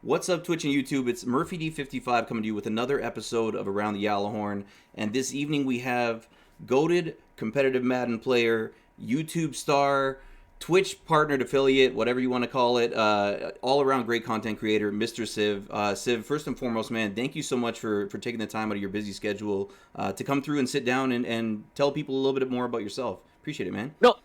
What's up, Twitch and YouTube? It's Murphy D55 coming to you with another episode of Around the Gjallarhorn. And this evening we have goated competitive Madden player, YouTube star, Twitch partnered affiliate, whatever you want to call it, all-around great content creator, Mr. Civ. Civ, first and foremost, man, thank you so much for taking the time out of your busy schedule to come through and sit down and tell people a little bit more about yourself. Appreciate it, man. No,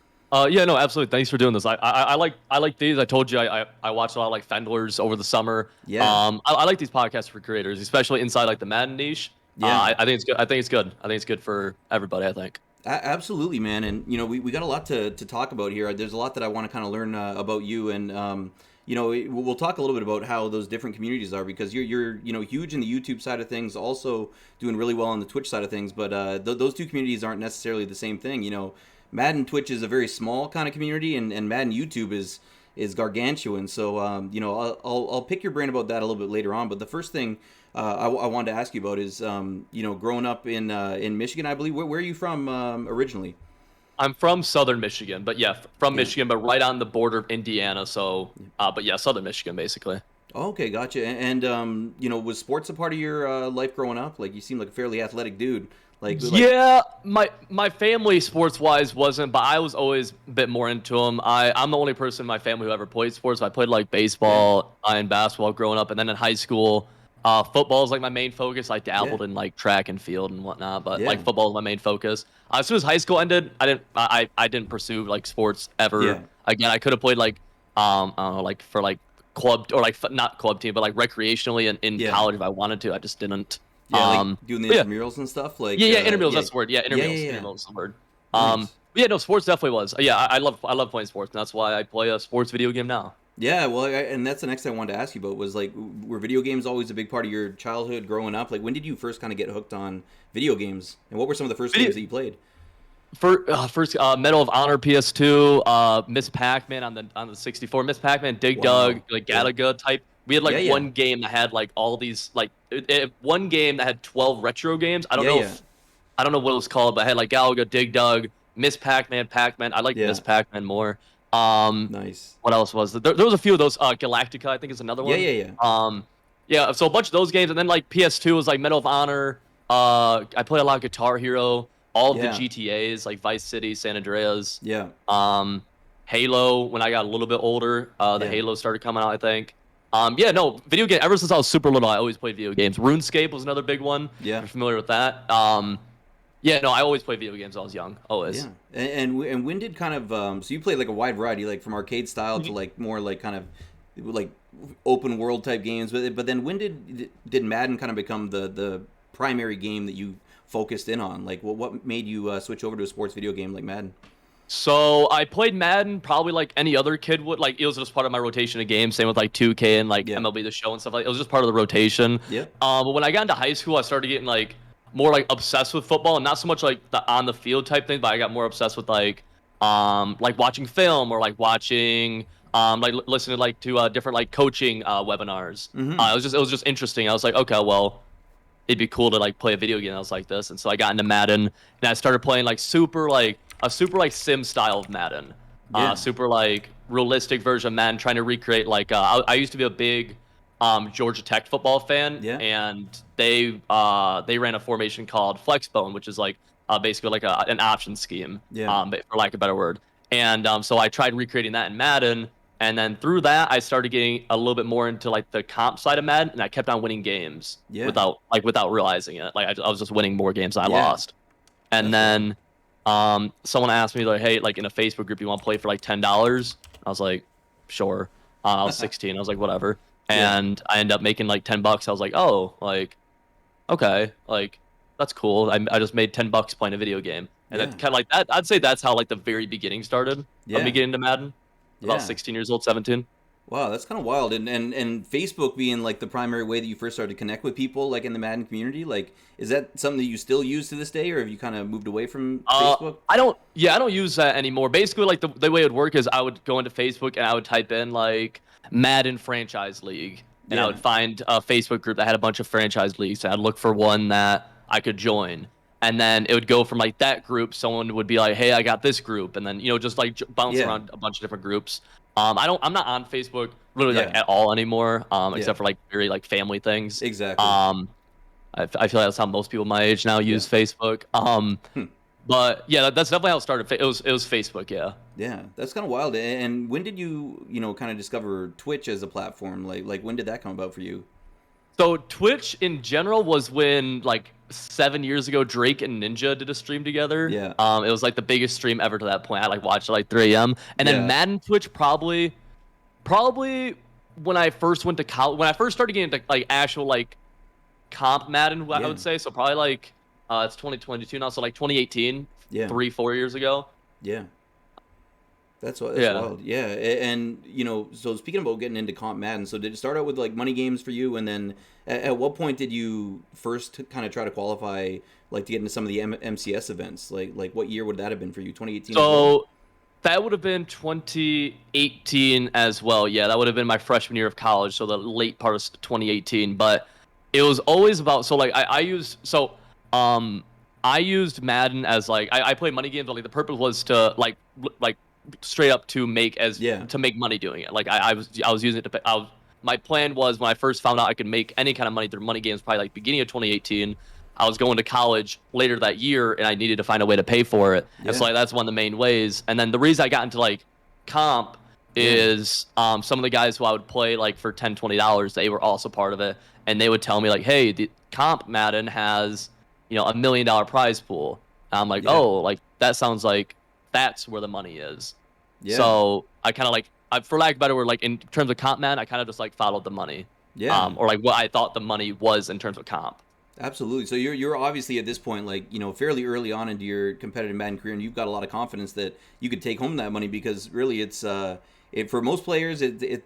yeah, no, absolutely. Thanks for doing this. I like these. I told you I watched a lot of like Fendlers over the summer. Yeah. I like these podcasts for creators, especially inside like the Madden niche. Yeah. I think it's good. I think it's good. I think it's good for everybody. I think. Absolutely, man. And, you know, we got a lot to talk about here. There's a lot that I want to kind of learn about you. And, you know, we'll talk a little bit about how those different communities are, because you're you know, huge in the YouTube side of things, also doing really well on the Twitch side of things. But those two communities aren't necessarily the same thing. You know, Madden Twitch is a very small kind of community, and Madden YouTube is gargantuan. So, you know, I'll pick your brain about that a little bit later on. But the first thing I wanted to ask you about is, you know, growing up in Michigan, I believe. Where are you from originally? I'm from Southern Michigan, but yeah, from Michigan, but right on the border of Indiana. So, but yeah, Southern Michigan, basically. Okay, gotcha. And you know, was sports a part of your life growing up? Like, you seem like a fairly athletic dude. Yeah, my family sports wise wasn't, but I was always a bit more into them. I'm the only person in my family who ever played sports. I played like baseball and basketball growing up, and then in high school, football is like my main focus. I dabbled in like track and field and whatnot, but like football is my main focus. As soon as high school ended, I didn't pursue like sports ever again. I could have played like I don't know, like for like club, or like not club team, but like recreationally in college if I wanted to. I just didn't. Yeah, like doing the intramurals and stuff. Like intramurals. That's the word. Yeah, intramurals. Intramurals is the word. Nice. Yeah, no, sports definitely was. Yeah, I love playing sports, and that's why I play a sports video game now. Yeah, well, and that's the next thing I wanted to ask you about was, like, were video games always a big part of your childhood growing up? Like, when did you first kind of get hooked on video games, and what were some of the first games that you played? First, Medal of Honor PS2, Miss Pac-Man on the 64, Miss Pac-Man, Dig Dug, like Galaga type. We had like one game that had like all these like one game that had 12 retro games. I don't know what it was called, but I had like Galaga, Dig Dug, Miss Pac-Man, Pac-Man. I like Miss Pac-Man more. Nice. What else was there? There was a few of those. Galactica, I think, is another one. Yeah. So a bunch of those games, and then like PS2 was like Medal of Honor. I played a lot of Guitar Hero, all of the GTAs like Vice City, San Andreas. Yeah. Halo. When I got a little bit older, the Halo started coming out, I think. Video game. Ever since I was super little, I always played video games. RuneScape was another big one. Yeah. You're familiar with that. I always played video games when I was young. Always. Yeah. And when did kind of so you played like a wide variety, like from arcade style to like more like kind of like open world type games. But then when did Madden kind of become the primary game that you focused in on? Like, what made you switch over to a sports video game like Madden? So I played Madden probably like any other kid would. Like, it was just part of my rotation of games. Same with like 2K and like MLB The Show and stuff like that. It was just part of the rotation. Yeah. But when I got into high school, I started getting like more like obsessed with football, and not so much like the on the field type thing, but I got more obsessed with like watching film, or like watching like listening like to different like coaching webinars. It was just interesting. I was like, okay, well, it'd be cool to like play a video game that was like this. And so I got into Madden, and I started playing like a super like sim style of Madden, super like realistic version of Madden, trying to recreate like I used to be a big Georgia Tech football fan, and they ran a formation called Flexbone, which is like basically like an option scheme, for lack of a better word. And so I tried recreating that in Madden, and then through that I started getting a little bit more into like the comp side of Madden, and I kept on winning games without realizing it. Like I was just winning more games than I lost. And then someone asked me like, hey, like in a Facebook group, you want to play for like $10? I was like, sure. I was 16. I was like, whatever. And I ended up making like $10. I was like, oh, like, okay, like that's cool. I just made $10 playing a video game, and that kind of like that. I'd say that's how like the very beginning started. Of me getting into Madden. About 16 years old, 17. Wow, that's kind of wild. And Facebook being like the primary way that you first started to connect with people, like in the Madden community, like, is that something that you still use to this day, or have you kind of moved away from Facebook? I don't use that anymore. Basically, like the way it would work is I would go into Facebook and I would type in like Madden franchise league, and I would find a Facebook group that had a bunch of franchise leagues, and I'd look for one that I could join. and then it would go from like that group. Someone would be like, "Hey, I got this group," and then just like bounce Yeah. around a bunch of different groups. I'm not on Facebook really like Yeah. at all anymore, Yeah. except for like very like family things. Exactly. Um, I feel like that's how most people my age now Yeah. use Facebook. Hmm. But yeah, that's definitely how it started. It was Facebook, yeah. Yeah, that's kind of wild. And when did you, kind of discover Twitch as a platform? Like when did that come about for you? So Twitch in general was when like 7 years ago Drake and Ninja did a stream together. Yeah. It was like the biggest stream ever to that point. I like watched at like 3 a.m. And then Yeah. Madden Twitch probably when I first went to college, when I first started getting into like actual like Comp Madden, I Yeah. would say. So probably like it's 2022 now, so like 2018, Yeah. 4 years ago. Yeah. That's Yeah. wild. Yeah. And so speaking about getting into Comp Madden, so did it start out with like money games for you, and then at what point did you first kind of try to qualify, like to get into some of the MCS events? Like what year would that have been for you? 2018 as well. So that would have been 2018 as well. Yeah, that would have been my freshman year of college, so the late part of 2018. But it was always about like I used Madden as like I played money games, but like the purpose was to like straight up to Yeah. make money doing it. Like I was using it to pay, my plan was when I first found out I could make any kind of money through money games, probably like beginning of 2018. I was going to college later that year, and I needed to find a way to pay for it. And so Yeah. like that's one of the main ways. And then the reason I got into like comp Yeah. is some of the guys who I would play like for $10, $20, they were also part of it, and they would tell me like, "Hey, the comp Madden has $1 million prize pool." And I'm like, Yeah. "Oh, like that sounds like that's where the money is." Yeah. So I kind of like, for lack of a better word, like in terms of comp Madden, I kind of just like followed the money, Yeah. or like what I thought the money was in terms of comp. Absolutely. So you're obviously at this point, like, fairly early on into your competitive Madden career, and you've got a lot of confidence that you could take home that money, because really it's for most players,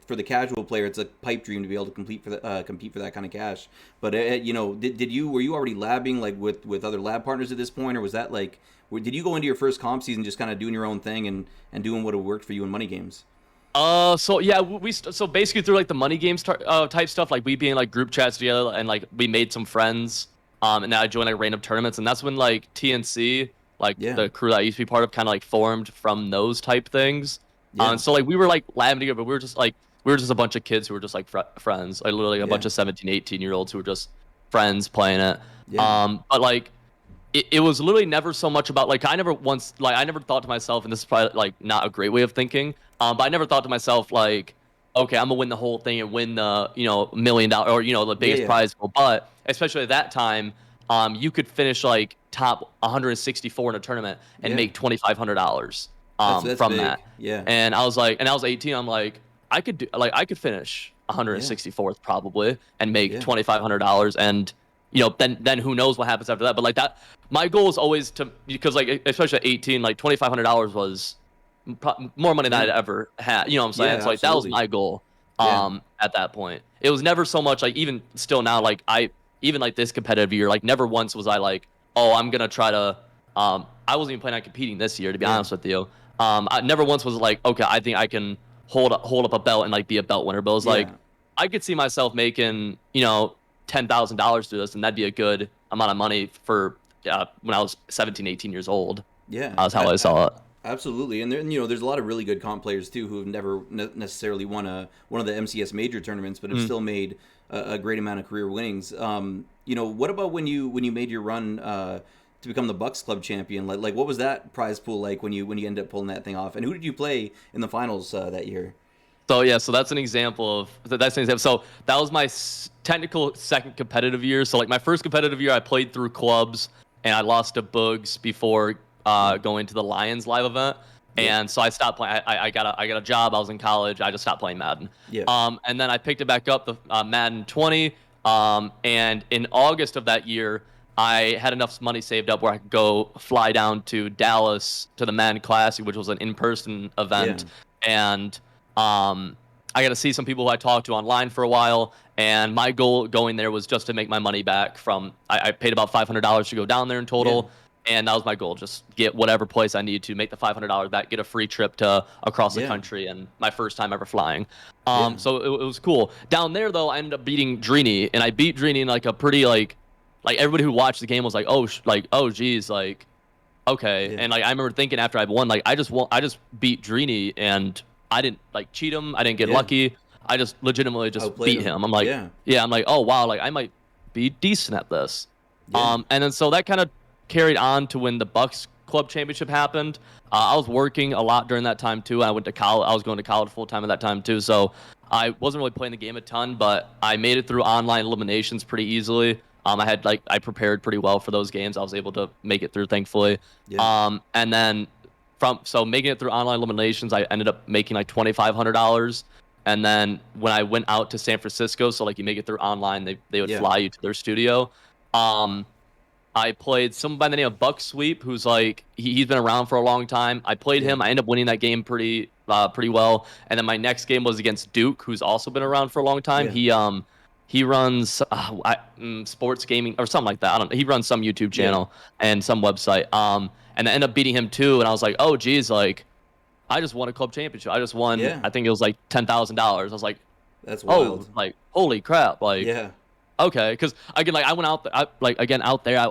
for the casual player, it's a pipe dream to be able to compete for that kind of cash. But were you already labbing like with other lab partners at this point, or was that like did you go into your first comp season just kind of doing your own thing and doing what worked for you in money games? So yeah, so basically through like the money games type stuff, like we being like group chats together, and like we made some friends, and then I joined like random tournaments, and that's when like TNC, like Yeah. the crew that I used to be part of, kind of like formed from those type things. Yeah. So like we were like labbing together, but we were just a bunch of kids who were just like friends, like literally a bunch Yeah. of 17, 18-year-olds who were just friends playing it. Yeah. But like it was literally never so much about like I never thought to myself, and this is probably like not a great way of thinking, but I never thought to myself like, okay, I'm gonna win the whole thing and win the $1 million or the biggest Yeah. prize pool. But especially at that time, you could finish like top 164 in a tournament and Yeah. make $2,500 That's from big. that. Yeah. And I was 18. I'm like, I could finish 164th probably and make Yeah. $2,500, and then who knows what happens after that. But like that, my goal is always to, because like especially at 18, like $2,500 was more money than I'd ever had. You know what I'm saying? Yeah, So like that was absolutely. my goal. Yeah. At that point, it was never so much like, even still now, like even like this competitive year, like never once was I like, oh, I'm gonna try to. I wasn't even planning on competing this year, to be Yeah. honest with you. I never once was like, okay, I think I can hold up a belt and like be a belt winner. But it was like, Yeah. I could see myself making $10,000 through this, and that'd be a good amount of money for when I was 17, 18 years old. Yeah. That was how I saw it. Absolutely, and there's a lot of really good comp players too who have never necessarily won one of the MCS major tournaments, but have still made a great amount of career winnings. What about when you made your run to become the Bucks Club champion? Like what was that prize pool like when you ended up pulling that thing off? And who did you play in the finals that year? So yeah, so that's an example. So that was my technical second competitive year. So like my first competitive year, I played through clubs and I lost to Boogs before going to the Lions live event. Yeah. And so I stopped playing. I got a job. I was in college. I just stopped playing Madden. Yeah. And then I picked it back up, the Madden 20. And in August of that year, I had enough money saved up where I could go fly down to Dallas to the Madden Classic, which was an in-person event. Yeah. And I got to see some people who I talked to online for a while. And my goal going there was just to make my money back from, I paid about $500 to go down there in total. And that was my goal, just get whatever place I needed to, make the $500 back, get a free trip to across the country, and my first time ever flying. So it was cool. Down there, though, I ended up beating Drini, and I beat Drini in like a pretty like like everybody who watched the game was like, oh geez, like okay. Yeah. And like I remember thinking after I won, like I just beat Drini and I didn't like cheat him. I didn't get Yeah. lucky. I just legitimately just Outplayed beat him. him. I'm like, Yeah. yeah, I'm like, oh wow, like I might be decent at this. Yeah. And then so that kind of carried on to when the Bucks Club Championship happened. I was working a lot during that time too. I went to college. I was going to college full time at that time too. So I wasn't really playing the game a ton, but I made it through online eliminations pretty easily. I prepared pretty well for those games. I was able to make it through, thankfully. Yeah. And then so making it through online eliminations, I ended up making like $2,500. And then when I went out to San Francisco, so like you make it through online, they would Yeah. fly you to their studio. I played someone by the name of Buck Sweep, who's like he's been around for a long time. I played him. I ended up winning that game pretty well. And then my next game was against Duke, who's also been around for a long time. Yeah. He runs sports gaming or something like that. I don't know. He runs some YouTube channel and some website. And I ended up beating him too. And I was like, oh geez, like I just won a club championship. I just won. I think it was like $10,000. I was like, that's wild. Oh, like holy crap, like okay, because again, like I went out, out there, I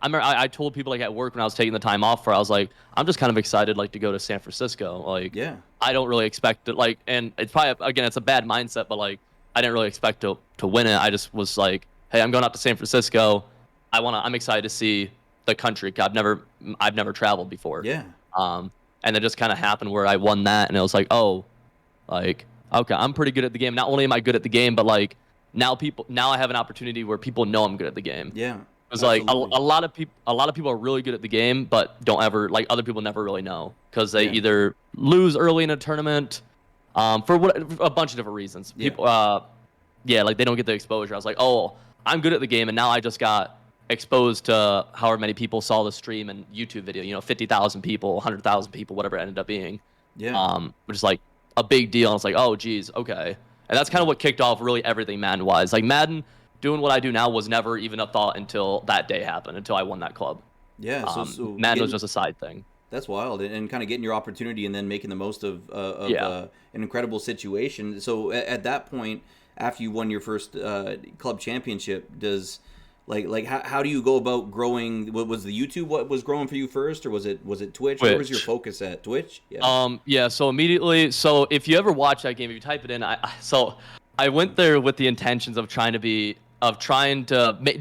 remember I told people like at work when I was taking the time off I was like, I'm just kind of excited like to go to San Francisco, like I don't really expect it, like, and it's probably again it's a bad mindset, but like I didn't really expect to win it. I just was like, hey, I'm going out to San Francisco, I'm excited to see the country. I've never traveled before. And it just kind of happened where I won that, and it was like, oh, like okay, I'm pretty good at the game. Not only am I good at the game, but like now I have an opportunity where people know I'm good at the game. Because like a lot of people are really good at the game, but don't ever, like, other people never really know because they either lose early in a tournament, for a bunch of different reasons. People, like they don't get the exposure. I was like, oh, I'm good at the game, and now I just got exposed to however many people saw the stream and YouTube video. 50,000 people, 100,000 people, whatever it ended up being. Which is like a big deal. And it's like, oh, geez, okay. And that's kind of what kicked off really everything Madden-wise. Like Madden, doing what I do now was never even a thought until that day happened, until I won that club. So Madden was just a side thing. That's wild, and kind of getting your opportunity and then making the most of an incredible situation. So at that point, after you won your first club championship, does how do you go about growing? What was the YouTube? What was growing for you first, or was it Twitch? Where was your focus at? Twitch? So immediately, so if you ever watch that game, if you type it in, I went there with the intentions of trying to make.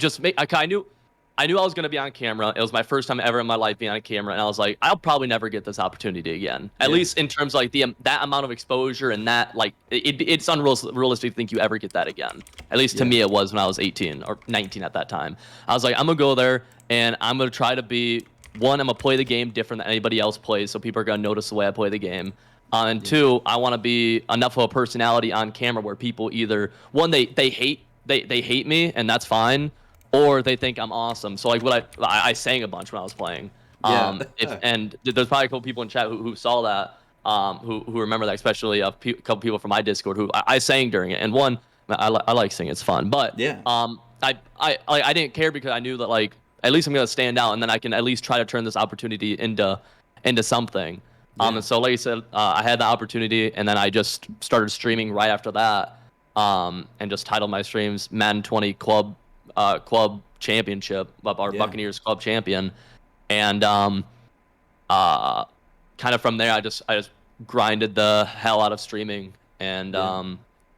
I knew I was going to be on camera. It was my first time ever in my life being on camera, and I was like, I'll probably never get this opportunity again. At least in terms of like that amount of exposure and that, like, it's unrealistic to think you ever get that again. At least to me it was when I was 18 or 19 at that time. I was like, I'm going to go there and I'm going to try to be, one, I'm going to play the game different than anybody else plays, so people are going to notice the way I play the game. And two, I want to be enough of a personality on camera where people either, one, they hate me, and that's fine, or they think I'm awesome. So like I sang a bunch when I was playing. And there's probably a couple people in chat who saw that, who remember that, especially a couple people from my Discord who I sang during it. And one, I like singing, it's fun. But I didn't care because I knew that like at least I'm gonna stand out, and then I can at least try to turn this opportunity into something. And so like I said, I had the opportunity, and then I just started streaming right after that, and just titled my streams Madden 20 Club Championship, our Buccaneers Club Champion, and kind of from there I just grinded the hell out of streaming, and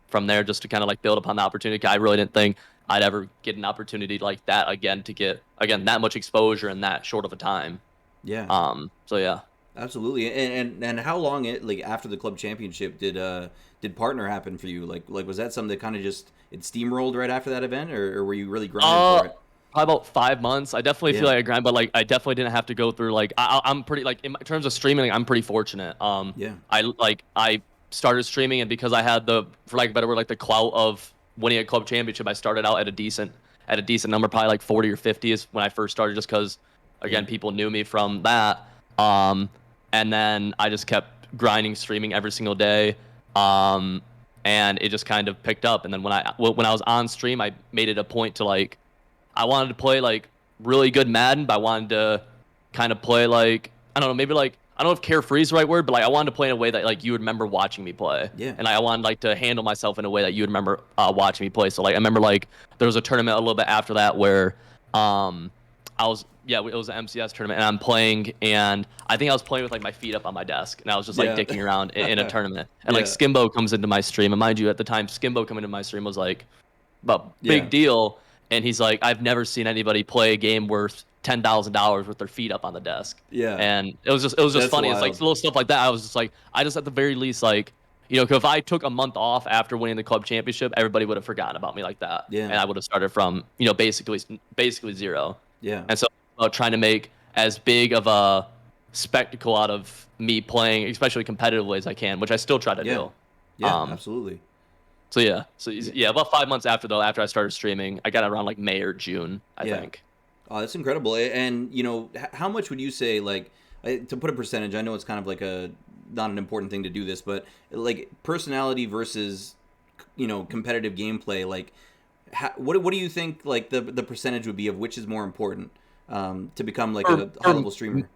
from there just to kind of like build upon the opportunity. I really didn't think I'd ever get an opportunity like that again, to get that much exposure in that short of a time. So yeah. Absolutely. And how long after the club championship did partner happen for you? Like was that something that kind of just it steamrolled right after that event, or were you really grinding for it? Probably about 5 months. I definitely feel like I grind, but like I definitely didn't have to go through like I'm pretty like in terms of streaming, I'm pretty fortunate. I started streaming, and because I had the, for lack of a better word, like the clout of winning a club championship, I started out at a decent number, probably like 40 or 50 is when I first started, just because again people knew me from that. And then I just kept grinding, streaming every single day, and it just kind of picked up. And then when I was on stream, I made it a point to like, I wanted to play like really good Madden, but I wanted to kind of play like, I don't know, maybe like, I don't know if carefree is the right word, but like I wanted to play in a way that like you would remember watching me play. And I wanted like to handle myself in a way that you would remember watching me play. So like I remember like there was a tournament a little bit after that where I was it was an MCS tournament, and I'm playing, and I think I was playing with like my feet up on my desk, and I was just like Yeah. dicking around in a tournament, and like Yeah. Skimbo comes into my stream, and mind you, at the time Skimbo coming into my stream was like a Yeah. big deal, and he's like, I've never seen anybody play a game worth $10,000 with their feet up on the desk, Yeah. and it was just That's funny. It's like wild. little stuff like that. I was just like, I just at the very least like. 'Cause if I took a month off after winning the club championship, everybody would have forgotten about me like that, Yeah. and I would have started from basically zero. Yeah. And so trying to make as big of a spectacle out of me playing, especially competitively as I can, which I still try to Yeah. do. Yeah. Absolutely. So about 5 months after I started streaming, I got around like May or June, I think. Oh, that's incredible. And how much would you say, like, to put a percentage? I know it's kind of like not an important thing to do this, but like personality versus competitive gameplay. Like, what do you think like the percentage would be of which is more important to become like a high level streamer?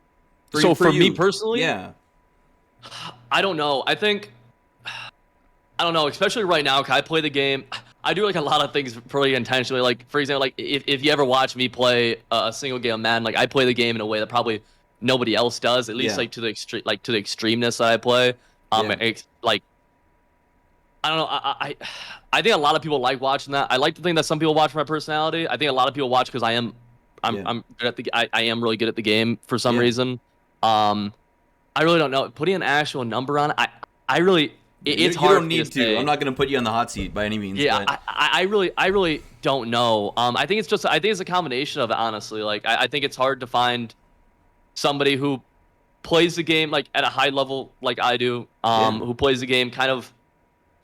For you. Me personally, yeah, I don't know. I don't know, especially right now, 'cause I play the game. I do like a lot of things pretty intentionally. Like, for example, like if you ever watch me play a single game of Madden, like I play the game in a way that probably nobody else does, at least like to the extremeness that I play. Like I don't know. I think a lot of people like watching that. I like to think that some people watch my personality. I think a lot of people watch because I'm good at I am really good at the game for some reason. I really don't know. Putting an actual number on it, I really. It's hard. You don't need to. I'm not going to put you on the hot seat by any means. Yeah, but I really don't know. I think it's a combination of it, honestly. Like I think it's hard to find somebody who plays the game like at a high level like I do, who plays the game kind of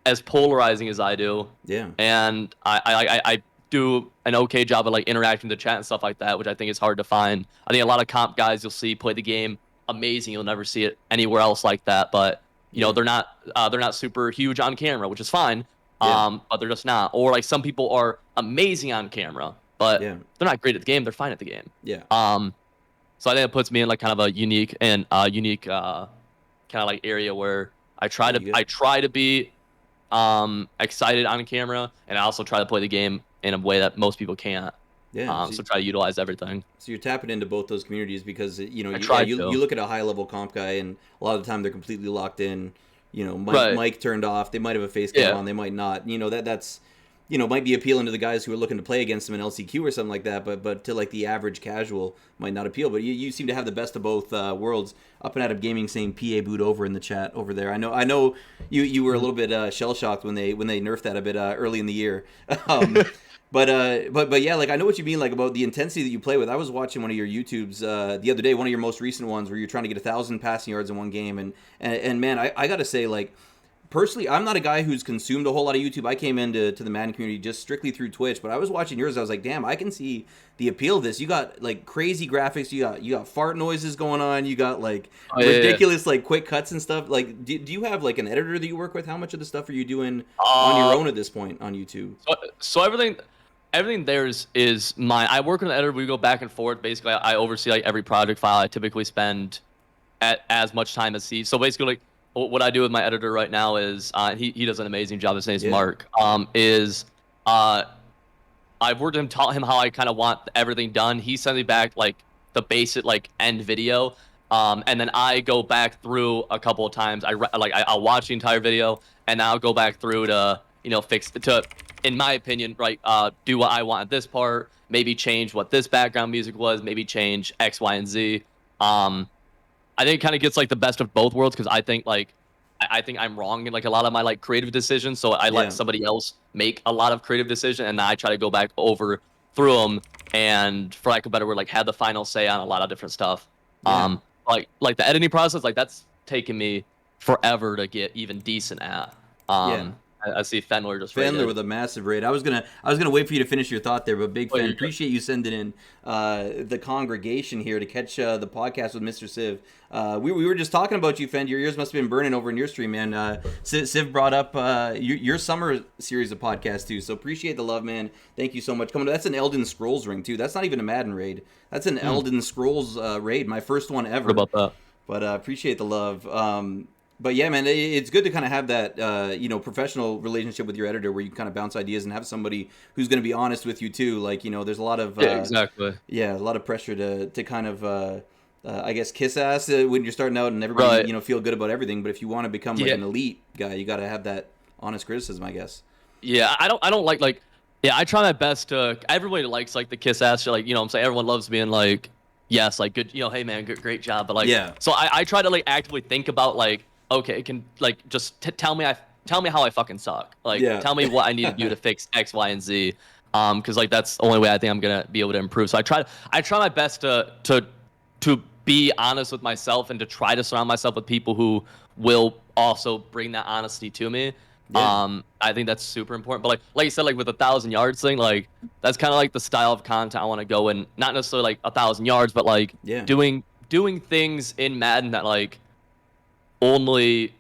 as polarizing as I do. Yeah. And I do an okay job of like interacting with the chat and stuff like that, which I think is hard to find. I think a lot of comp guys you'll see play the game amazing. You'll never see it anywhere else like that, but they're not super huge on camera, which is fine. But they're just not. Or like some people are amazing on camera, but they're not great at the game. They're fine at the game. Yeah. So I think it puts me in like kind of a unique kind of like area where I try to be excited on camera, and I also try to play the game in a way that most people can't. Yeah. So try to utilize everything. So you're tapping into both those communities because you look at a high level comp guy, and a lot of the time they're completely locked in. Mic turned off. They might have a face cam on. They might not. That's might be appealing to the guys who are looking to play against them in LCQ or something like that. But to like the average casual might not appeal. But you seem to have the best of both worlds. Up and Out of Gaming saying PA boot over in the chat over there. I know you were a little bit shell shocked when they nerfed that a bit early in the year. But yeah, like I know what you mean, like about the intensity that you play with. I was watching one of your YouTubes the other day, one of your most recent ones, where you're trying to get 1,000 passing yards in one game, and man, I gotta say, like personally, I'm not a guy who's consumed a whole lot of YouTube. I came into the Madden community just strictly through Twitch, but I was watching yours. I was like, damn, I can see the appeal of this. You got like crazy graphics. You got fart noises going on. You got like ridiculous like quick cuts and stuff. Like, do you have like an editor that you work with? How much of the stuff are you doing on your own at this point on YouTube? So everything there is mine. I work with an editor. We go back and forth. Basically, I oversee like every project file. I typically spend as much time as he. So basically, like what I do with my editor right now is he does an amazing job. His name's Mark. I've worked with him, taught him how I kind of want everything done. He sends me back like the basic like end video, and then I go back through a couple of times. I'll watch the entire video, and I'll go back through to fix to, in my opinion, do what I want at this part. Maybe change what this background music was. Maybe change X, Y, and Z. I think it kind of gets like the best of both worlds because I think I'm wrong in like a lot of my like creative decisions. So I let somebody else make a lot of creative decisions, and I try to go back over through them and, for lack of a better word, like have the final say on a lot of different stuff. Yeah. Like the editing process, like that's taken me forever to get even decent at. I see Fendler just Fendler with a massive raid. I was gonna wait for you to finish your thought there, but Big Fan, appreciate you sending in the congregation here to catch the podcast with Mr. Civ. We were just talking about you, Fend. Your ears must have been burning over in your stream, man. Civ brought up your summer series of podcasts too, so appreciate the love, man. Thank you so much. That's an Elden Scrolls ring too. That's not even a Madden raid. That's an Elden Scrolls raid. My first one ever. What about that? But appreciate the love. But yeah, man, it's good to kind of have that, professional relationship with your editor where you kind of bounce ideas and have somebody who's going to be honest with you too. Like, there's a lot of, Yeah, exactly. yeah, a lot of pressure to kind of, I guess, kiss ass when you're starting out and everybody, Right. feel good about everything. But if you want to become like Yeah. an elite guy, you got to have that honest criticism, I guess. Yeah, I don't like yeah, I try my best to everybody likes like the kiss ass shit, like, what I'm saying, everyone loves being like, yes, like good, hey man, great job, but like, Yeah. so I try to like actively think about like, okay, can like just tell me how I fucking suck, like Yeah. tell me what I need to do to fix X, Y, and Z, because like that's the only way I think I'm gonna be able to improve. So I try my best to be honest with myself and to try to surround myself with people who will also bring that honesty to me. Yeah. I think that's super important. But like you said, like with 1,000 yards thing, like that's kind of like the style of content I want to go in. Not necessarily like 1,000 yards, but like Yeah. doing things in Madden that like only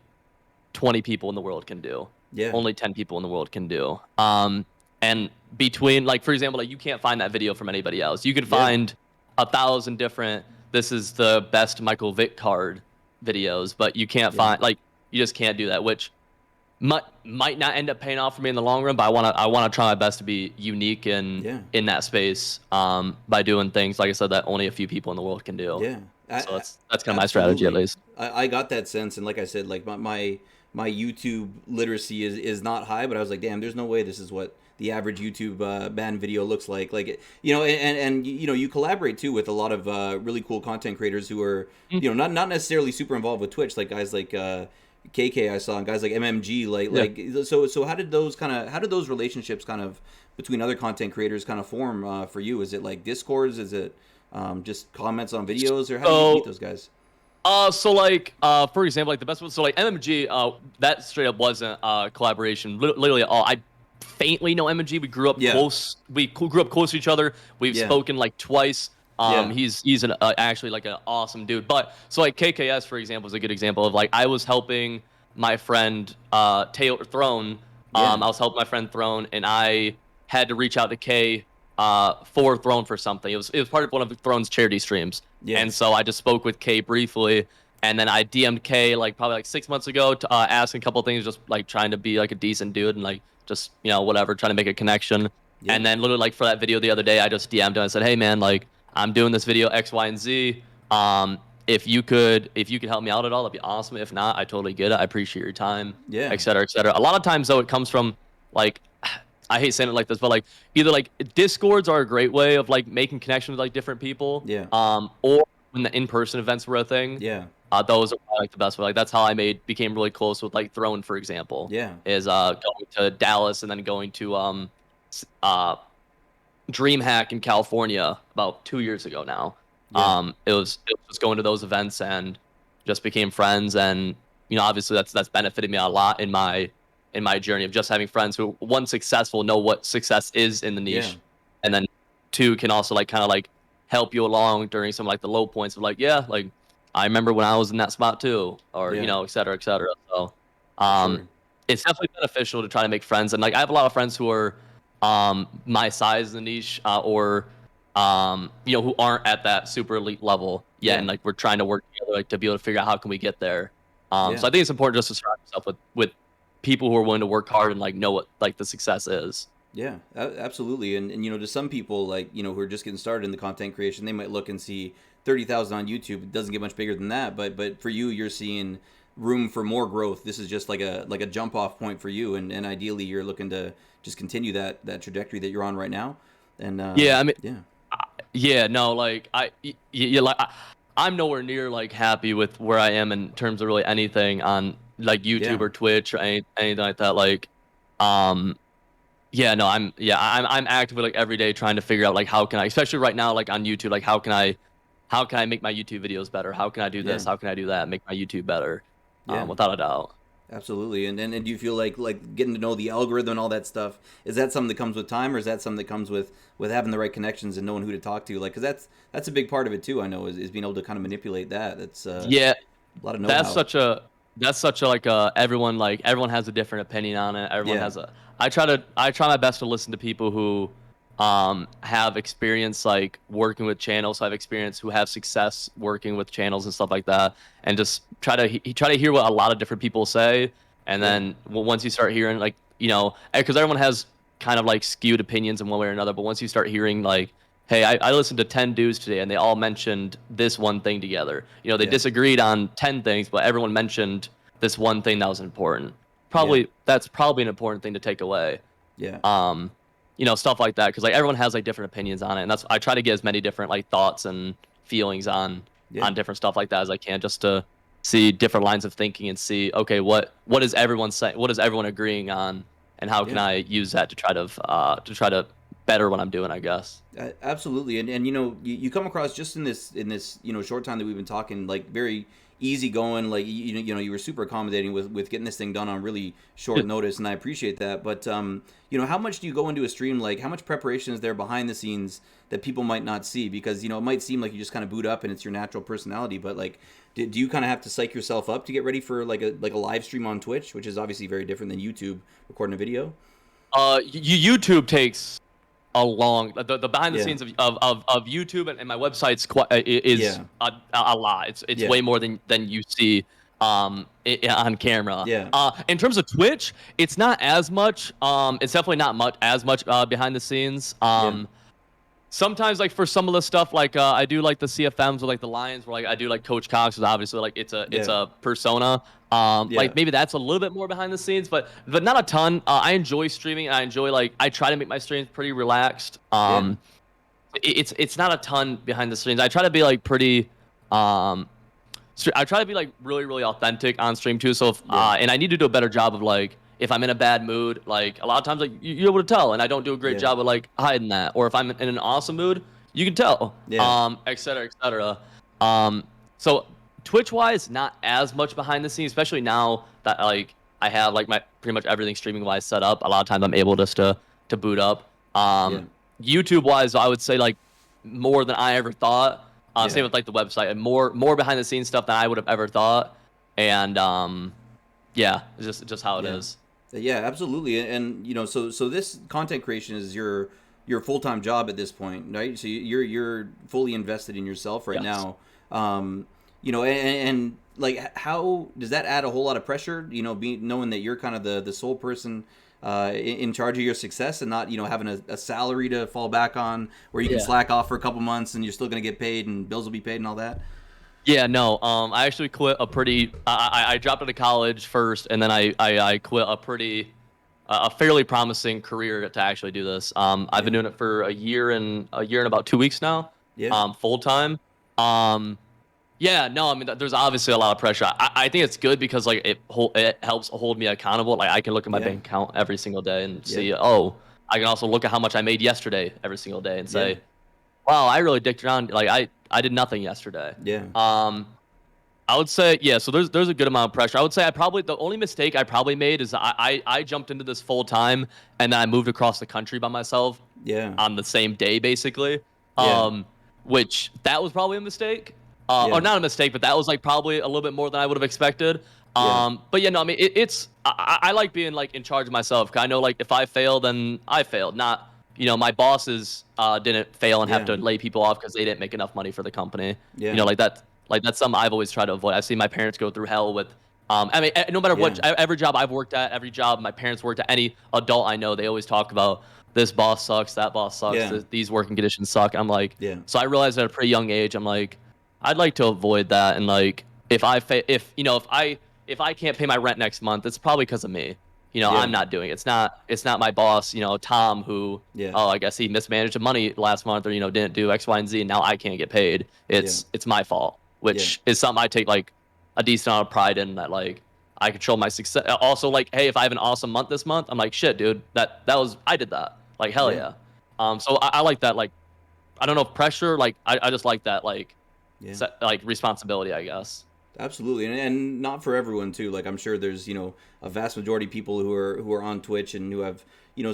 20 people in the world can do. Yeah. Only 10 people in the world can do. And between like for example, like you can't find that video from anybody else. You can Yeah. find 1,000 different this is the best Michael Vick card videos, but you can't Yeah. find like you just can't do that, which might not end up paying off for me in the long run, but I wanna try my best to be unique Yeah. in that space by doing things like I said that only a few people in the world can do. Yeah, So that's kind of my strategy at absolutely. least. I got that sense, and like I said, like my YouTube literacy is not high, but I was like, damn, there's no way this is what the average YouTube band video looks like. Like, and you collaborate too with a lot of really cool content creators who are Mm, not necessarily super involved with Twitch, like guys like KK I saw, and guys like MMG, yeah. so how did those relationships kind of between other content creators kind of form for you? Is it like Discords? Is it just comments on videos, or how do you meet So those guys? so like for example, like the best one. So like MMG, that straight up wasn't collaboration, literally at all. I faintly know MMG. We grew up Yeah, close. We grew up close to each other. We've yeah, spoken like twice. yeah, He's actually like an awesome dude. But so like KKS for example is a good example of like I was helping my friend Taylor Throne. yeah, I was helping my friend Throne, and I had to reach out to K for Throne for something. It was part of one of Throne's charity streams. yeah, And so I just spoke with Kay briefly, and then I DM'd Kay like probably like 6 months ago to ask a couple things, just like trying to be like a decent dude and like just whatever, trying to make a connection. yeah, And then literally like for that video the other day, I just DM'd him and said, hey man, like I'm doing this video X, Y, and Z. If you could help me out at all, that'd be awesome. If not, I totally get it. I appreciate your time, yeah, et cetera, et cetera. A lot of times though, it comes from like I hate saying it like this, but like either like Discords are a great way of like making connections with like different people. yeah, Or when the in-person events were a thing, yeah, those are probably, like the best way. Like that's how I became really close with like Throne, for example, yeah, is going to Dallas and then going to DreamHack in California about 2 years ago now. yeah, It was just going to those events and just became friends, and obviously that's benefited me a lot in my journey of just having friends who one successful know what success is in the yeah, niche, and then two can also like kind of like help you along during some like the low points of like yeah like I remember when I was in that spot too, or yeah, et cetera, et cetera. So for um sure. it's definitely beneficial to try to make friends, and like I have a lot of friends who are my size in the niche, or who aren't at that super elite level yet, Yeah, and like we're trying to work together like to be able to figure out how can we get there. yeah. So I think it's important just to surround yourself with people who are willing to work hard and like know what like the success is. Yeah, absolutely. And to some people, like, who are just getting started in the content creation, they might look and see 30,000 on YouTube. It doesn't get much bigger than that, but for you, you're seeing room for more growth. This is just like a jump off point for you, and ideally you're looking to just continue that trajectory that you're on right now. And Yeah, I mean, yeah. yeah, no, like like I'm nowhere near like happy with where I am in terms of really anything on like Yeah. YouTube or Twitch or anything like that. Like, um, yeah, no, I'm actively like every day trying to figure out like how can I, especially right now, like on YouTube, like how can I make my YouTube videos better? How can I do Yeah. this? How can I do that? Make my YouTube better, Yeah. without a doubt. Absolutely. And do you feel like getting to know the algorithm and all that stuff, is that something that comes with time, or is that something that comes with having the right connections and knowing who to talk to? Like, cuz that's a big part of it too, I know, is being able to kind of manipulate that. That's Yeah, a lot of that's know-how. such a like everyone has a different opinion on it. Everyone Yeah. has a. I try my best to listen to people who have experience like working with channels, have experience who have success working with channels and stuff like that, and just try to hear what a lot of different people say, and Yeah. then once you start hearing like because everyone has kind of like skewed opinions in one way or another, but once you start hearing like, hey, I listened to 10 dudes today and they all mentioned this one thing together. They Yeah. disagreed on 10 things, but everyone mentioned this one thing that was important. Yeah. That's probably an important thing to take away. Yeah. um Stuff like that, because like everyone has like different opinions on it, and that's I try to get as many different like thoughts and feelings Yeah. on different stuff like that as I can, just to see different lines of thinking and see, okay, what is everyone saying, what is everyone agreeing on, and how can Yeah. I use that to try to better what I'm doing, I guess. Absolutely, and you come across just in this short time that we've been talking, like very easygoing. Like you were super accommodating with getting this thing done on really short notice, and I appreciate that. But how much do you go into a stream? Like, how much preparation is there behind the scenes that people might not see? Because it might seem like you just kind of boot up and it's your natural personality, but like, do you kind of have to psych yourself up to get ready for like a live stream on Twitch, which is obviously very different than YouTube recording a video? YouTube takes a long the behind the Yeah, scenes of YouTube and my website's quite is yeah, a lot. It's yeah, way more than you see on camera. yeah, In terms of Twitch, it's not as much. It's definitely not much behind the scenes. yeah, Sometimes like for some of the stuff, like I do like the CFMs or like the Lions, where like I do like Coach Cox, is obviously like it's yeah, a persona. yeah, Like maybe that's a little bit more behind the scenes, but not a ton. I enjoy streaming, and I enjoy like I try to make my streams pretty relaxed. yeah, It's not a ton behind the scenes. I try to be like pretty I try to be like really really authentic on stream too. So if, yeah, and I need to do a better job of like if I'm in a bad mood, like a lot of times like you're able to tell, and I don't do a great yeah, job of like hiding that. Or if I'm in an awesome mood, you can tell. yeah, Et cetera, et cetera. So Twitch wise, not as much behind the scenes, especially now that like I have like my pretty much everything streaming wise set up. A lot of times I'm able just to boot up. yeah, YouTube wise, I would say like more than I ever thought. yeah, Same with like the website, and more behind the scenes stuff than I would have ever thought. And yeah, it's just how it yeah. is. Yeah, absolutely. And so this content creation is your full-time job at this point, right? So you're fully invested in yourself right Yes. now. And like, how does that add a whole lot of pressure? Being knowing that you're kind of the sole person in charge of your success, and not having a salary to fall back on where you can Yeah. slack off for a couple months and you're still going to get paid and bills will be paid and all that. Yeah, no. I actually quit a pretty. I dropped out of college first, and then I quit a fairly promising career to actually do this. I've been Yeah, doing it for a year and about 2 weeks now, yeah, full time. Um, yeah, no, I mean, there's obviously a lot of pressure. I think it's good because like it helps hold me accountable. Like I can look at my yeah, bank account every single day and yeah, see, oh, I can also look at how much I made yesterday every single day and yeah, say, wow, I really dicked around. Like I did nothing yesterday. yeah, Um, I would say, yeah. So there's a good amount of pressure. I would say the only mistake I probably made is I jumped into this full time, and then I moved across the country by myself yeah, on the same day, basically. yeah, Um, which that was probably a mistake, or yeah, not a mistake, but that was like probably a little bit more than I would have expected. yeah, But yeah, no, I mean it's I like being like in charge of myself. 'Cause I know like if I fail, then I failed. Not my bosses didn't fail and have yeah, to lay people off because they didn't make enough money for the company. yeah, Like that. Like that's something I've always tried to avoid. I've seen my parents go through hell with. I mean, no matter what, yeah, every job I've worked at, every job my parents worked at, any adult I know, they always talk about this boss sucks, that boss sucks, yeah, these working conditions suck. I'm like, yeah, so I realized at a pretty young age, I'm like, I'd like to avoid that. And like, if I can't pay my rent next month, it's probably because of me. yeah, I'm not doing it. It's not my boss, Tom, who, yeah, oh, I guess he mismanaged the money last month, or didn't do X, Y, and Z, and now I can't get paid. yeah, It's my fault, yeah, which is something I take like a decent amount of pride in, that like I control my success. Also, like, hey, if I have an awesome month this month, I'm like, shit, dude, that was I did that. Like, hell yeah, yeah. So I like that. Like, I don't know if pressure. Like, I just like that. Like, yeah. like responsibility, I guess. Absolutely, and not for everyone too. Like, I'm sure there's a vast majority of people who are on Twitch and who have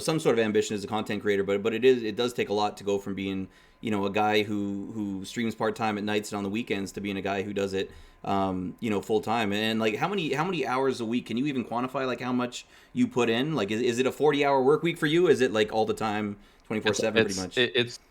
some sort of ambition as a content creator. But it does take a lot to go from being a guy who streams part time at nights and on the weekends to being a guy who does it full time. And like, how many hours a week? Can you even quantify like how much you put in? Like, is it a 40-hour work week for you? Is it like all the time, 24/7, pretty much?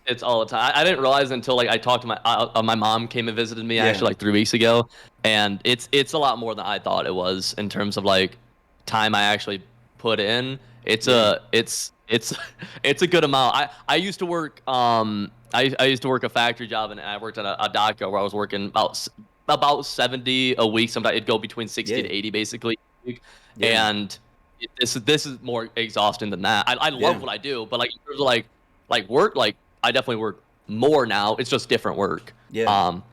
It's all the time. I didn't realize until like I talked to my mom came and visited me Yeah, actually like 3 weeks ago, and it's a lot more than I thought it was in terms of like time I actually put in. It's yeah, a it's it's a good amount. I used to work I used to work a factory job, and I worked at a dock where I was working about 70 a week. Sometimes it'd go between 60 yeah, to 80 basically a week, yeah, and this is more exhausting than that. I love yeah, what I do, but like in terms of like work, like I definitely work more now. It's just different work. yeah, Um,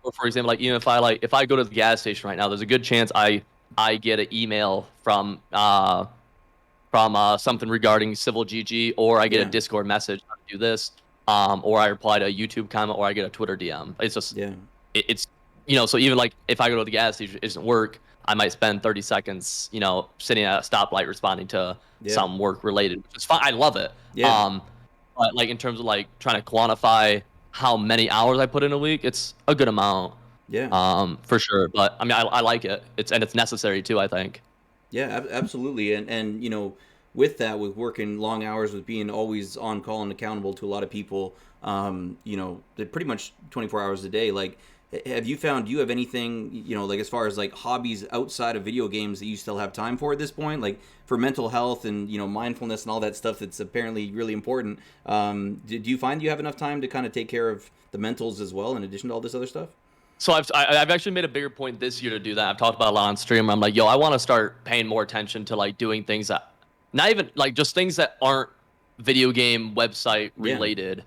or for example, like if I go to the gas station right now, there's a good chance I get an email from something regarding civil GG, or I get a yeah, Discord message how to do this, or I reply to a YouTube comment, or I get a Twitter DM. It's just yeah, it's so even like if I go to the gas station, it doesn't work. I might spend 30 seconds, sitting at a stoplight responding to yeah, some work related, which is fine. I love it. yeah, But like in terms of like trying to quantify how many hours I put in a week, it's a good amount, yeah. for sure. But I mean, I like it. It's necessary too, I think. Yeah, absolutely. And with that, with working long hours, with being always on call and accountable to a lot of people, they're pretty much 24 hours a day. Like, have you found, do you have anything, like as far as like hobbies outside of video games that you still have time for at this point? Like for mental health and, mindfulness and all that stuff that's apparently really important. Do you find you have enough time to kind of take care of the mentals as well, in addition to all this other stuff? So I've actually made a bigger point this year to do that. I've talked about it a lot on stream. I'm like, yo, I want to start paying more attention to like doing things that, not even like just things that aren't video game website Yeah, related.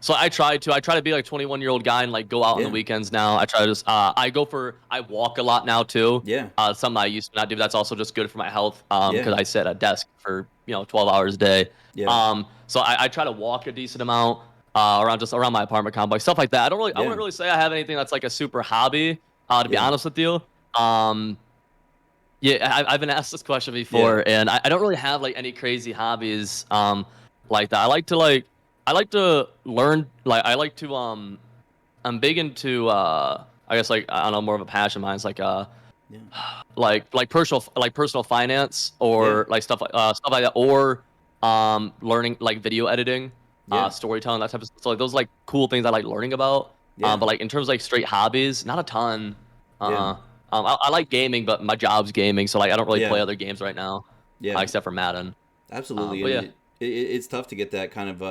So I try to be like 21-year-old guy and like go out on the yeah, weekends now. I try to just I walk a lot now too. yeah, Something I used to not do. That's also just good for my health. yeah, Because I sit at a desk for 12 hours a day. yeah, So I try to walk a decent amount around my apartment complex, stuff like that. I yeah, wouldn't really say I have anything that's like a super hobby, to be yeah, honest with you. Um, yeah, I've been asked this question yeah, before, and I don't really have like any crazy hobbies like that. I like to learn. Like I like to I'm big into I guess like I don't know, more of a passion of mine. It's yeah, like personal finance, yeah, or like stuff like that, or learning like video editing, yeah, storytelling, that type of stuff. So like those like cool things I like learning about. yeah, But like in terms of like straight hobbies, not a ton. yeah, uh I like gaming, but my job's gaming, so like I don't really yeah, play other games right now, yeah. except for Madden. Absolutely, But and yeah. it's tough to get that kind of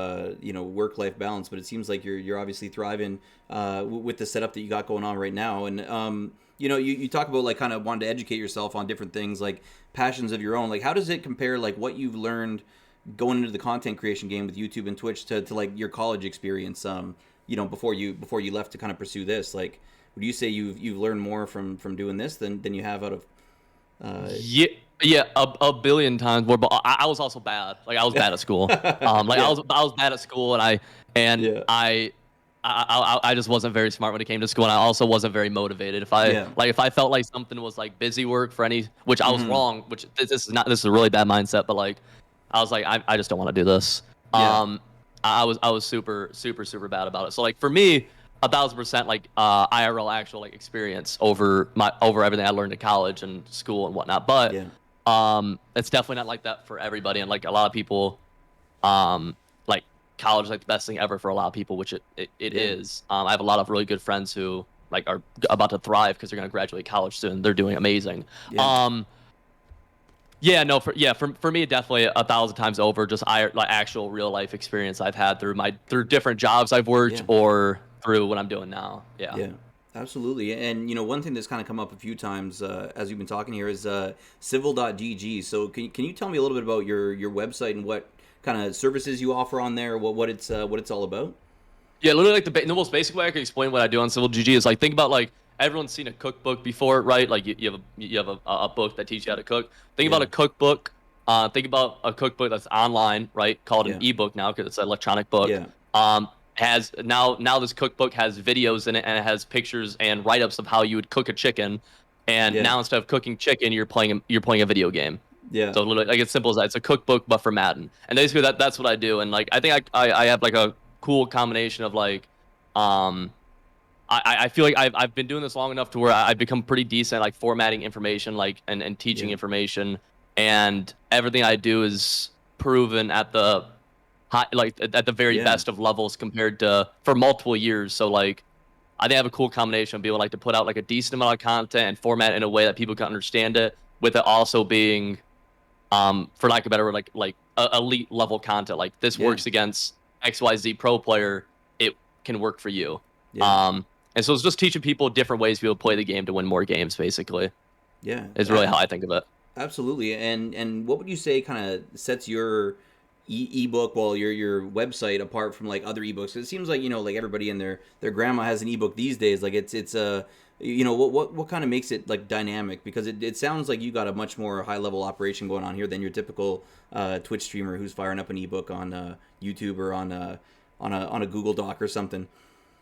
work life balance. But it seems like you're obviously thriving with the setup that you got going on right now. And you talk about like kind of wanting to educate yourself on different things, like passions of your own. Like how does it compare, like what you've learned going into the content creation game with YouTube and Twitch to like your college experience? Before you left to kind of pursue this, like would you say you've learned more from doing this than you have out of uh, Yeah, yeah, a billion times more. But I was also bad. Like I was bad at school. Like yeah, I was bad at school, and and yeah, I, I just wasn't very smart when it came to school, and I also wasn't very motivated. yeah, If I felt like something was like busy work for any, which I was hmm, wrong. Which this is a really bad mindset, but like I was like I just don't want to do this. yeah, Um, I was super bad about it. So like for me, 1,000% like IRL actual like experience over everything I learned in college and school and whatnot. But yeah, it's definitely not like that for everybody. And like a lot of people, like college is like the best thing ever for a lot of people, which it yeah, is. I have a lot of really good friends who like are about to thrive because they're gonna graduate college soon. They're doing amazing. yeah, Um, yeah, no, for me, definitely 1,000 times over. Just like actual real life experience I've had through different jobs I've worked, yeah, or through what I'm doing now. Yeah. yeah. Absolutely. And one thing that's kind of come up a few times as we've been talking here is civil.gg. So can you tell me a little bit about your website and what kind of services you offer on there, what it's all about? Yeah, literally like the most basic way I can explain what I do on Civil GG is like think about like everyone's seen a cookbook before, right? Like you have a book that teaches you how to cook. Think Yeah, about a cookbook. Think about a cookbook that's online, right? Called an yeah, ebook now because it's an electronic book. yeah, Has now this cookbook has videos in it, and it has pictures and write-ups of how you would cook a chicken. And yeah, now instead of cooking chicken, you're playing a video game. yeah, So literally, like it's simple as that. It's a cookbook, but for Madden. And basically, that's what I do. And like I think I have like a cool combination of like, um, I feel like I've been doing this long enough to where I've become pretty decent at, like, formatting information, like, and teaching Yeah. information, and everything I do is proven at the high, like, at the very Yeah. best of levels compared to for multiple years. So, like, I think I have a cool combination of being able, like, to put out, like, a decent amount of content and format in a way that people can understand it, with it also being, for lack of a better word, like elite level content. Like, this Yeah. works against XYZ pro player, it can work for you. Yeah. Um, and so it's just teaching people different ways to be able to play the game to win more games, basically, Yeah. is really how I think of it. Absolutely. And what would you say kind of sets your ebook, well, your website apart from like other ebooks? It seems like, like everybody and their grandma has an ebook these days. Like it's what kind of makes it like dynamic? Because it sounds like you got a much more high level operation going on here than your typical Twitch streamer who's firing up an ebook on YouTube or on a Google Doc or something.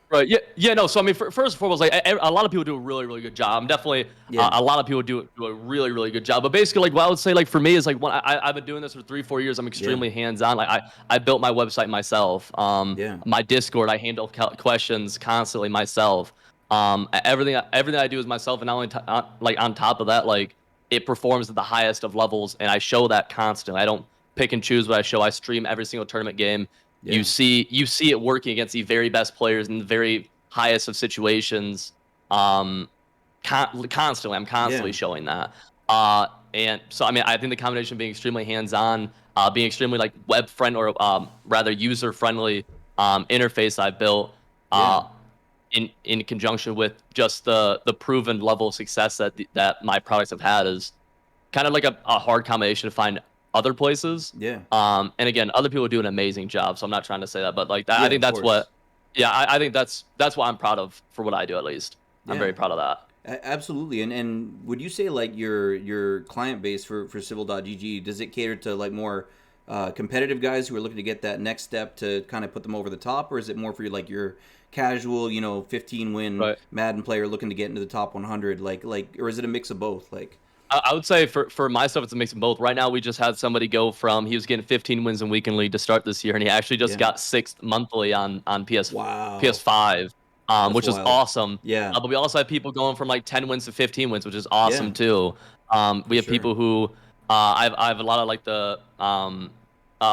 Right. Yeah. Yeah. No. So I mean, first and foremost, like, a lot of people do a really, really good job. I'm definitely Yeah. a lot of people do a really, really good job. But basically, like, what I would say, like, for me is like, when I've been doing this for 3-4 years. I'm extremely hands on. Like, I built my website myself. Yeah. My Discord, I handle questions constantly myself. Everything I do is myself, and not only like, on top of that, like, it performs at the highest of levels, and I show that constantly. I don't pick and choose what I show. I stream every single tournament game. Yeah. You see it working against the very best players in the very highest of situations. Constantly, I'm constantly showing that. And so, I mean, I think the combination of being extremely hands-on, being extremely, like, web friendly, or rather user friendly interface I built, in conjunction with just the proven level of success that my products have had, is kind of like a hard combination to find other places. Yeah. And again, other people do an amazing job, so I'm not trying to say that, but like that, Yeah, I think of that's course. what, yeah, I think that's what I'm proud of for what I do, at least. I'm Yeah. very proud of that. Absolutely. And would you say like your client base for Civil.gg, does it cater to like more competitive guys who are looking to get that next step to kind of put them over the top, or is it more for like your casual, 15 win Right. Madden player looking to get into the top 100, like or is it a mix of both? Like I would say for my stuff, it's a mix of both. Right now, we just had somebody go from, he was getting 15 wins in weekend league to start this year, and he actually just Yeah. got 6th monthly on Wow. PS5, That's which is wild. awesome. Yeah. But we also have people going from like 10 wins to 15 wins, which is Yeah, awesome too. for We have sure. people who, I have a lot of, like, a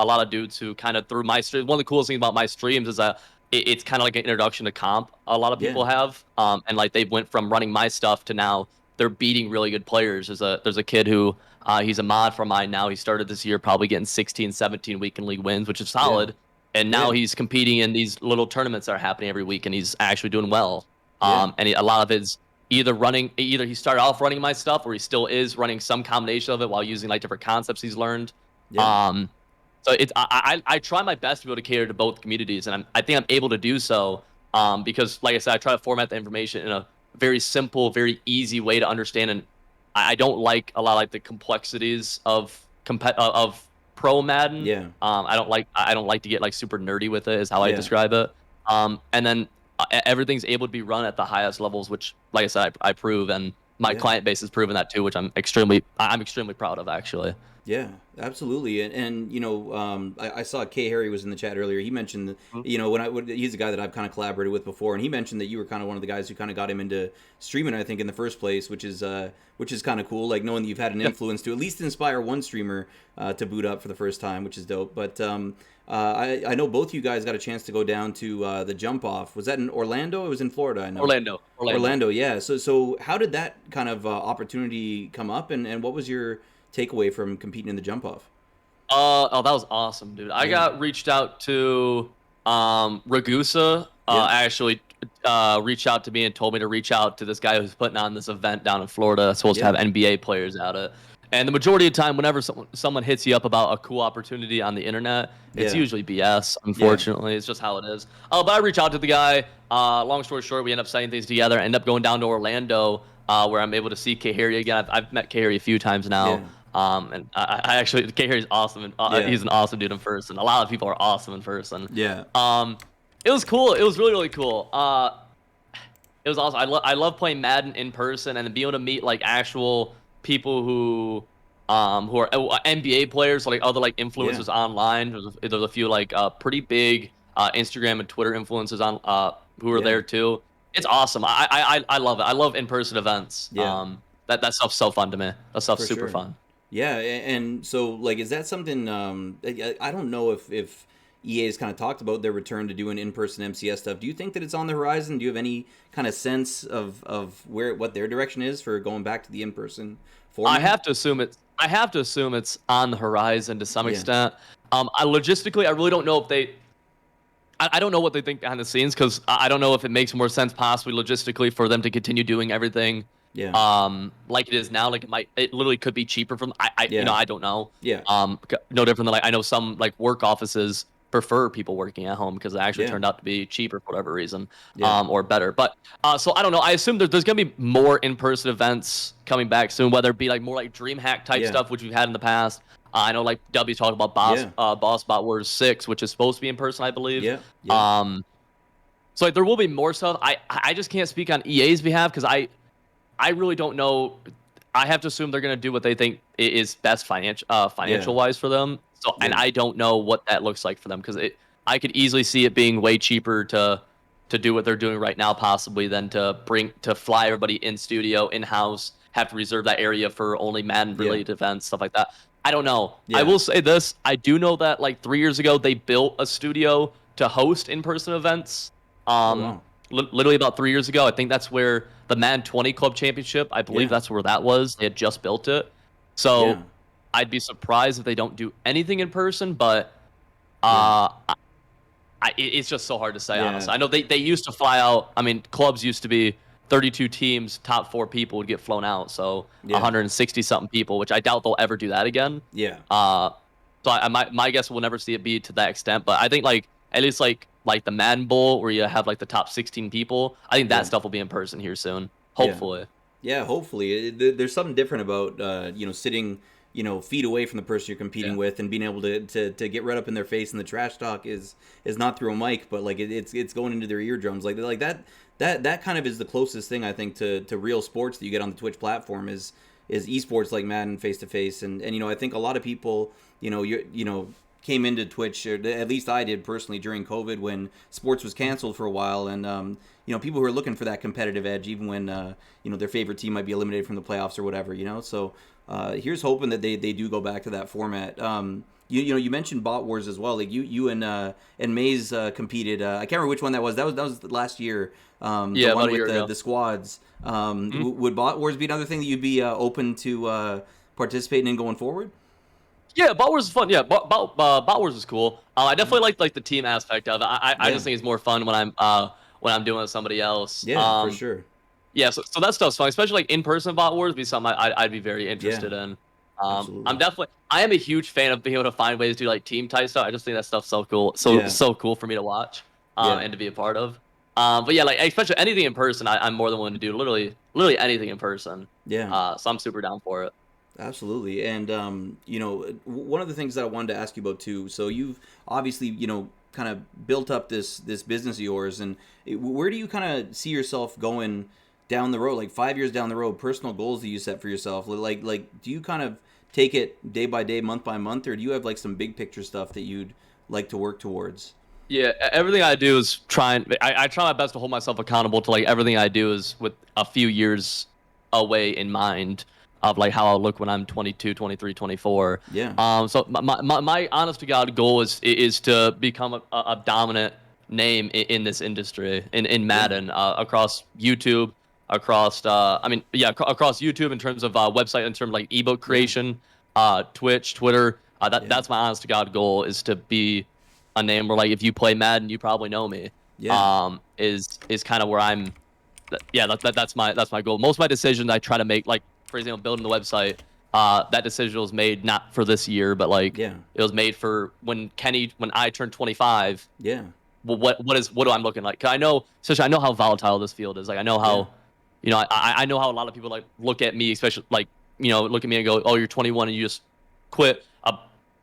lot of dudes who kind of, through my stream. One of the coolest things about my streams is that it's kind of like an introduction to comp. A lot of Yeah. people have, and like, they went from running my stuff to now they're beating really good players. There's a kid who, he's a mod for mine now. He started this year probably getting 16, 17 weekend league wins, which is Yeah. solid. And now Yeah. he's competing in these little tournaments that are happening every week, and he's actually doing well. Yeah. And a lot of it's either he started off running my stuff, or he still is running some combination of it while using, like, different concepts he's learned. Yeah. Um, so I try my best to be able to cater to both communities, and I think I'm able to do so, because, like I said, I try to format the information in a very simple, very easy way to understand, and I don't like a lot of, like, the complexities of pro Madden. Yeah. I don't like to get, like, super nerdy with it, is how I Yeah. describe it. And then everything's able to be run at the highest levels, which, like I said, I prove, and my Yeah. client base has proven that too, which I'm extremely proud of, actually. Yeah, absolutely, and I saw K Harry was in the chat earlier. He mentioned that, Mhm. he's a guy that I've kind of collaborated with before, and he mentioned that you were kind of one of the guys who kind of got him into streaming, I think, in the first place, which is kind of cool, like knowing that you've had an Yeah. influence to at least inspire one streamer to boot up for the first time, which is dope. But I know both you guys got a chance to go down to the jump off. Was that in Orlando? It was in Florida, I know. Orlando. Yeah. So how did that kind of opportunity come up, and what was your takeaway from competing in the jump off? Oh, that was awesome, dude. I Yeah. got reached out to, Ragusa, Yeah. actually, reached out to me and told me to reach out to this guy who's putting on this event down in Florida that's supposed to Yeah. have NBA players at it. And the majority of the time, whenever someone hits you up about a cool opportunity on the internet, it's Yeah. usually BS. Unfortunately, it's just how it is. But I reached out to the guy. Long story short, we end up setting things together. End up going down to Orlando, where I'm able to see K Harry again. I've met K Harry a few times now. Yeah. And I actually, K Harry's awesome, and Yeah. he's an awesome dude in person. A lot of people are awesome in person. Yeah. It was cool. It was really, really cool. It was awesome. I love playing Madden in person, and being able to meet, like, actual people who are NBA players, like other, like, influencers online. There's a few, like, pretty big Instagram and Twitter influencers on who were Yeah. there too. It's awesome. I love it. I love in-person events. Yeah, That stuff's so fun to me. That stuff's for super sure. fun. Yeah, and so like, is that something? I don't know if EA has kind of talked about their return to doing in-person MCS stuff. Do you think that it's on the horizon? Do you have any kind of sense of what their direction is for going back to the in-person I format? have to assume it's. I have to assume it's on the horizon to some Yeah, extent. I logistically, I really don't know if they. I don't know what they think behind the scenes because I don't know if it makes more sense possibly logistically for them to continue doing everything yeah, like it is now. Like it literally could be cheaper from. yeah, I don't know. yeah, No different than like I know some like work offices prefer people working at home because it actually yeah, turned out to be cheaper for whatever reason, yeah, or better. But so I don't know. I assume there's gonna be more in-person events coming back soon, whether it be like more like DreamHack type yeah, stuff, which we've had in the past. I know like W talked about yeah, Boss Bot Wars 6, which is supposed to be in person, I believe. yeah, yeah, Um, so like there will be more stuff. I just can't speak on EA's behalf because I really don't know. I have to assume they're going to do what they think is best yeah, financial wise for them. So, and yeah, I don't know what that looks like for them because I could easily see it being way cheaper to do what they're doing right now, possibly than to fly everybody in studio in house, have to reserve that area for only Madden yeah, related events, stuff like that. I don't know. I yeah. will say this: I do know that like 3 years ago they built a studio to host in person events. Oh Um, wow. literally about 3 years ago. I think that's where the Madden 20 Club Championship, I believe Yeah, that's where that was. They had just built it. So yeah, I'd be surprised if they don't do anything in person, but yeah, it's just so hard to say, yeah, honestly. I know they used to fly out. I mean, clubs used to be 32 teams, top 4 people would get flown out. So yeah, 160 something people, which I doubt they'll ever do that again. yeah, Uh, so my guess we'll never see it be to that extent. But I think like at least like the Madden Bowl where you have like the top 16 people. I think that yeah, stuff will be in person here soon. yeah. Hopefully. Yeah, hopefully. There's something different about sitting feet away from the person you're competing Yeah. with and being able to get right up in their face, and the trash talk is not through a mic, but like it's going into their eardrums, like that kind of is the closest thing I think to real sports that you get on the Twitch platform is esports like Madden face to face, and I think a lot of people came into Twitch, or at least I did personally during COVID when sports was canceled for a while, and people who are looking for that competitive edge, even when their favorite team might be eliminated from the playoffs or whatever. So here's hoping that they do go back to that format. You mentioned Bot Wars as well. Like you and Maze competed. I can't remember which one that was. That was last year. The Yeah, one about a with year ago. the squads. Mhm. Would Bot Wars be another thing that you'd be open to participating in going forward? Yeah, Bot Wars is fun. Yeah, Bot Wars is cool. I definitely like the team aspect of it. I Yeah, just think it's more fun when I'm doing it with somebody else. yeah, for sure. Yeah, so that stuff's fun, especially like in-person Bot Wars would be something I'd be very Yeah, interested in. absolutely. I am a huge fan of being able to find ways to do like team type stuff. I just think that stuff's so cool, Yeah, so cool for me to watch, yeah, and to be a part of. But yeah, like especially anything in person, I'm more than willing to do literally anything in person. yeah. So I'm super down for it. Absolutely. And one of the things that I wanted to ask you about too. So you've obviously, kind of built up this business of yours, and where do you kind of see yourself going down the road, like 5 years down the road? Personal goals that you set for yourself, like do you kind of take it day by day, month by month, or do you have like some big picture stuff that you'd like to work towards? Yeah, everything I do is I try my best to hold myself accountable to like everything I do is with a few years away in mind of like how I'll look when I'm 22, 23, 24. Yeah, So my honest to God goal is to become a dominant name in this industry in yeah, Madden across YouTube, across YouTube in terms of website, in terms of like ebook yeah, creation, Twitch, Twitter. yeah, That's my honest to God goal is to be a name where like if you play Madden, you probably know me. yeah, Is kind of where I'm. Yeah, that's my goal. Most of my decisions I try to make, like for example, building the website. That decision was made not for this year, but like yeah, it was made for when I turned 25. yeah, Well, what do I'm looking like? 'Cause I know, especially I know how volatile this field is. Like I know yeah, how, I know how a lot of people like look at me, especially like look at me and go, oh, you're 21 and you just quit a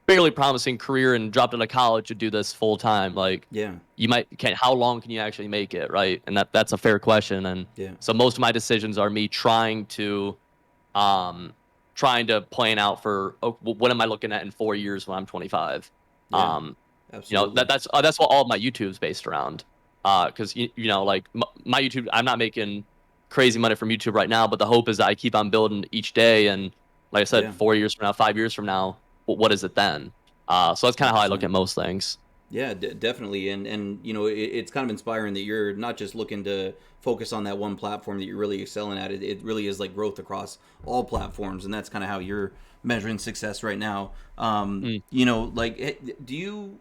barely promising career and dropped out of college to do this full time. Like yeah, how long can you actually make it, right? And that's a fair question. And yeah, so most of my decisions are me um trying to plan out for, oh, what am I looking at in 4 years when I'm 25. yeah. um Absolutely. that's what all of my YouTube's based around. Because you know, like my YouTube, I'm not making crazy money from YouTube right now, but the hope is that I keep on building each day, and like I said, Yeah, 4 years from now, 5 years from now, what is it then? So that's kind of how I look 100%. at most things. Yeah, definitely, and you know, it's kind of inspiring that you're not just looking to focus on that one platform that you're really excelling at. It really is like growth across all platforms, and that's kind of how you're measuring success right now. Mm. You know, like, do you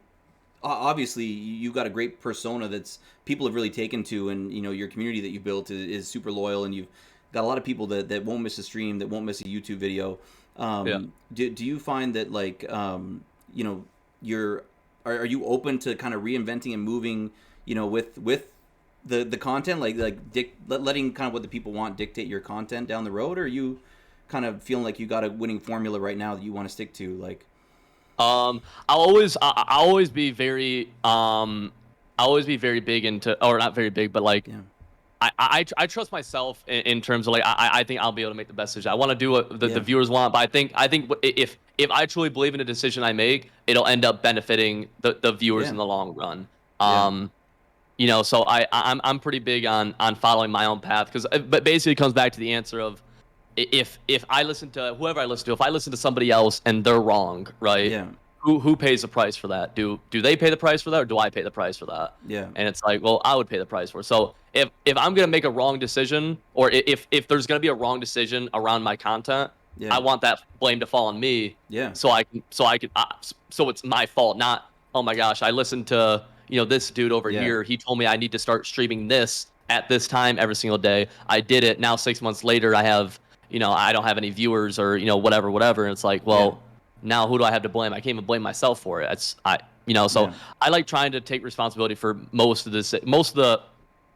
obviously you got a great persona that's people have really taken to, and you know, your community that you built is super loyal, and you've got a lot of people that won't miss a stream, that won't miss a YouTube video. Yeah. Do you find that, like, you know, you're are you open to kind of reinventing and moving, you know, with the content, like letting kind of what the people want dictate your content down the road, or are you kind of feeling like you got a winning formula right now that you want to stick to, like? I'll always be very I'll always be very big into, or not very big, but like Yeah, I trust myself in terms of like I think I'll be able to make the best decision. I want to do what the yeah, viewers want, but I think if I truly believe in a decision I make, it'll end up benefiting the viewers yeah, in the long run. yeah, Um, you know, so I'm pretty big on following my own path, because but basically it comes back to the answer of, if I listen to whoever I listen to, if I listen to somebody else and they're wrong, right? yeah, Who pays the price for that? Do they pay the price for that, or do I pay the price for that? yeah, And it's like, well, I would pay the price for it. So if I'm gonna make a wrong decision, or if there's gonna be a wrong decision around my content, yeah, I want that blame to fall on me, yeah, so it's my fault, not, oh my gosh, I listened to, you know, this dude over yeah, here. He told me I need to start streaming this at this time every single day. I did it. Now 6 months later, I don't have any viewers, or whatever. And it's like, yeah, well, now who do I have to blame? I can't even blame myself for it. So yeah, I like trying to take responsibility for most of the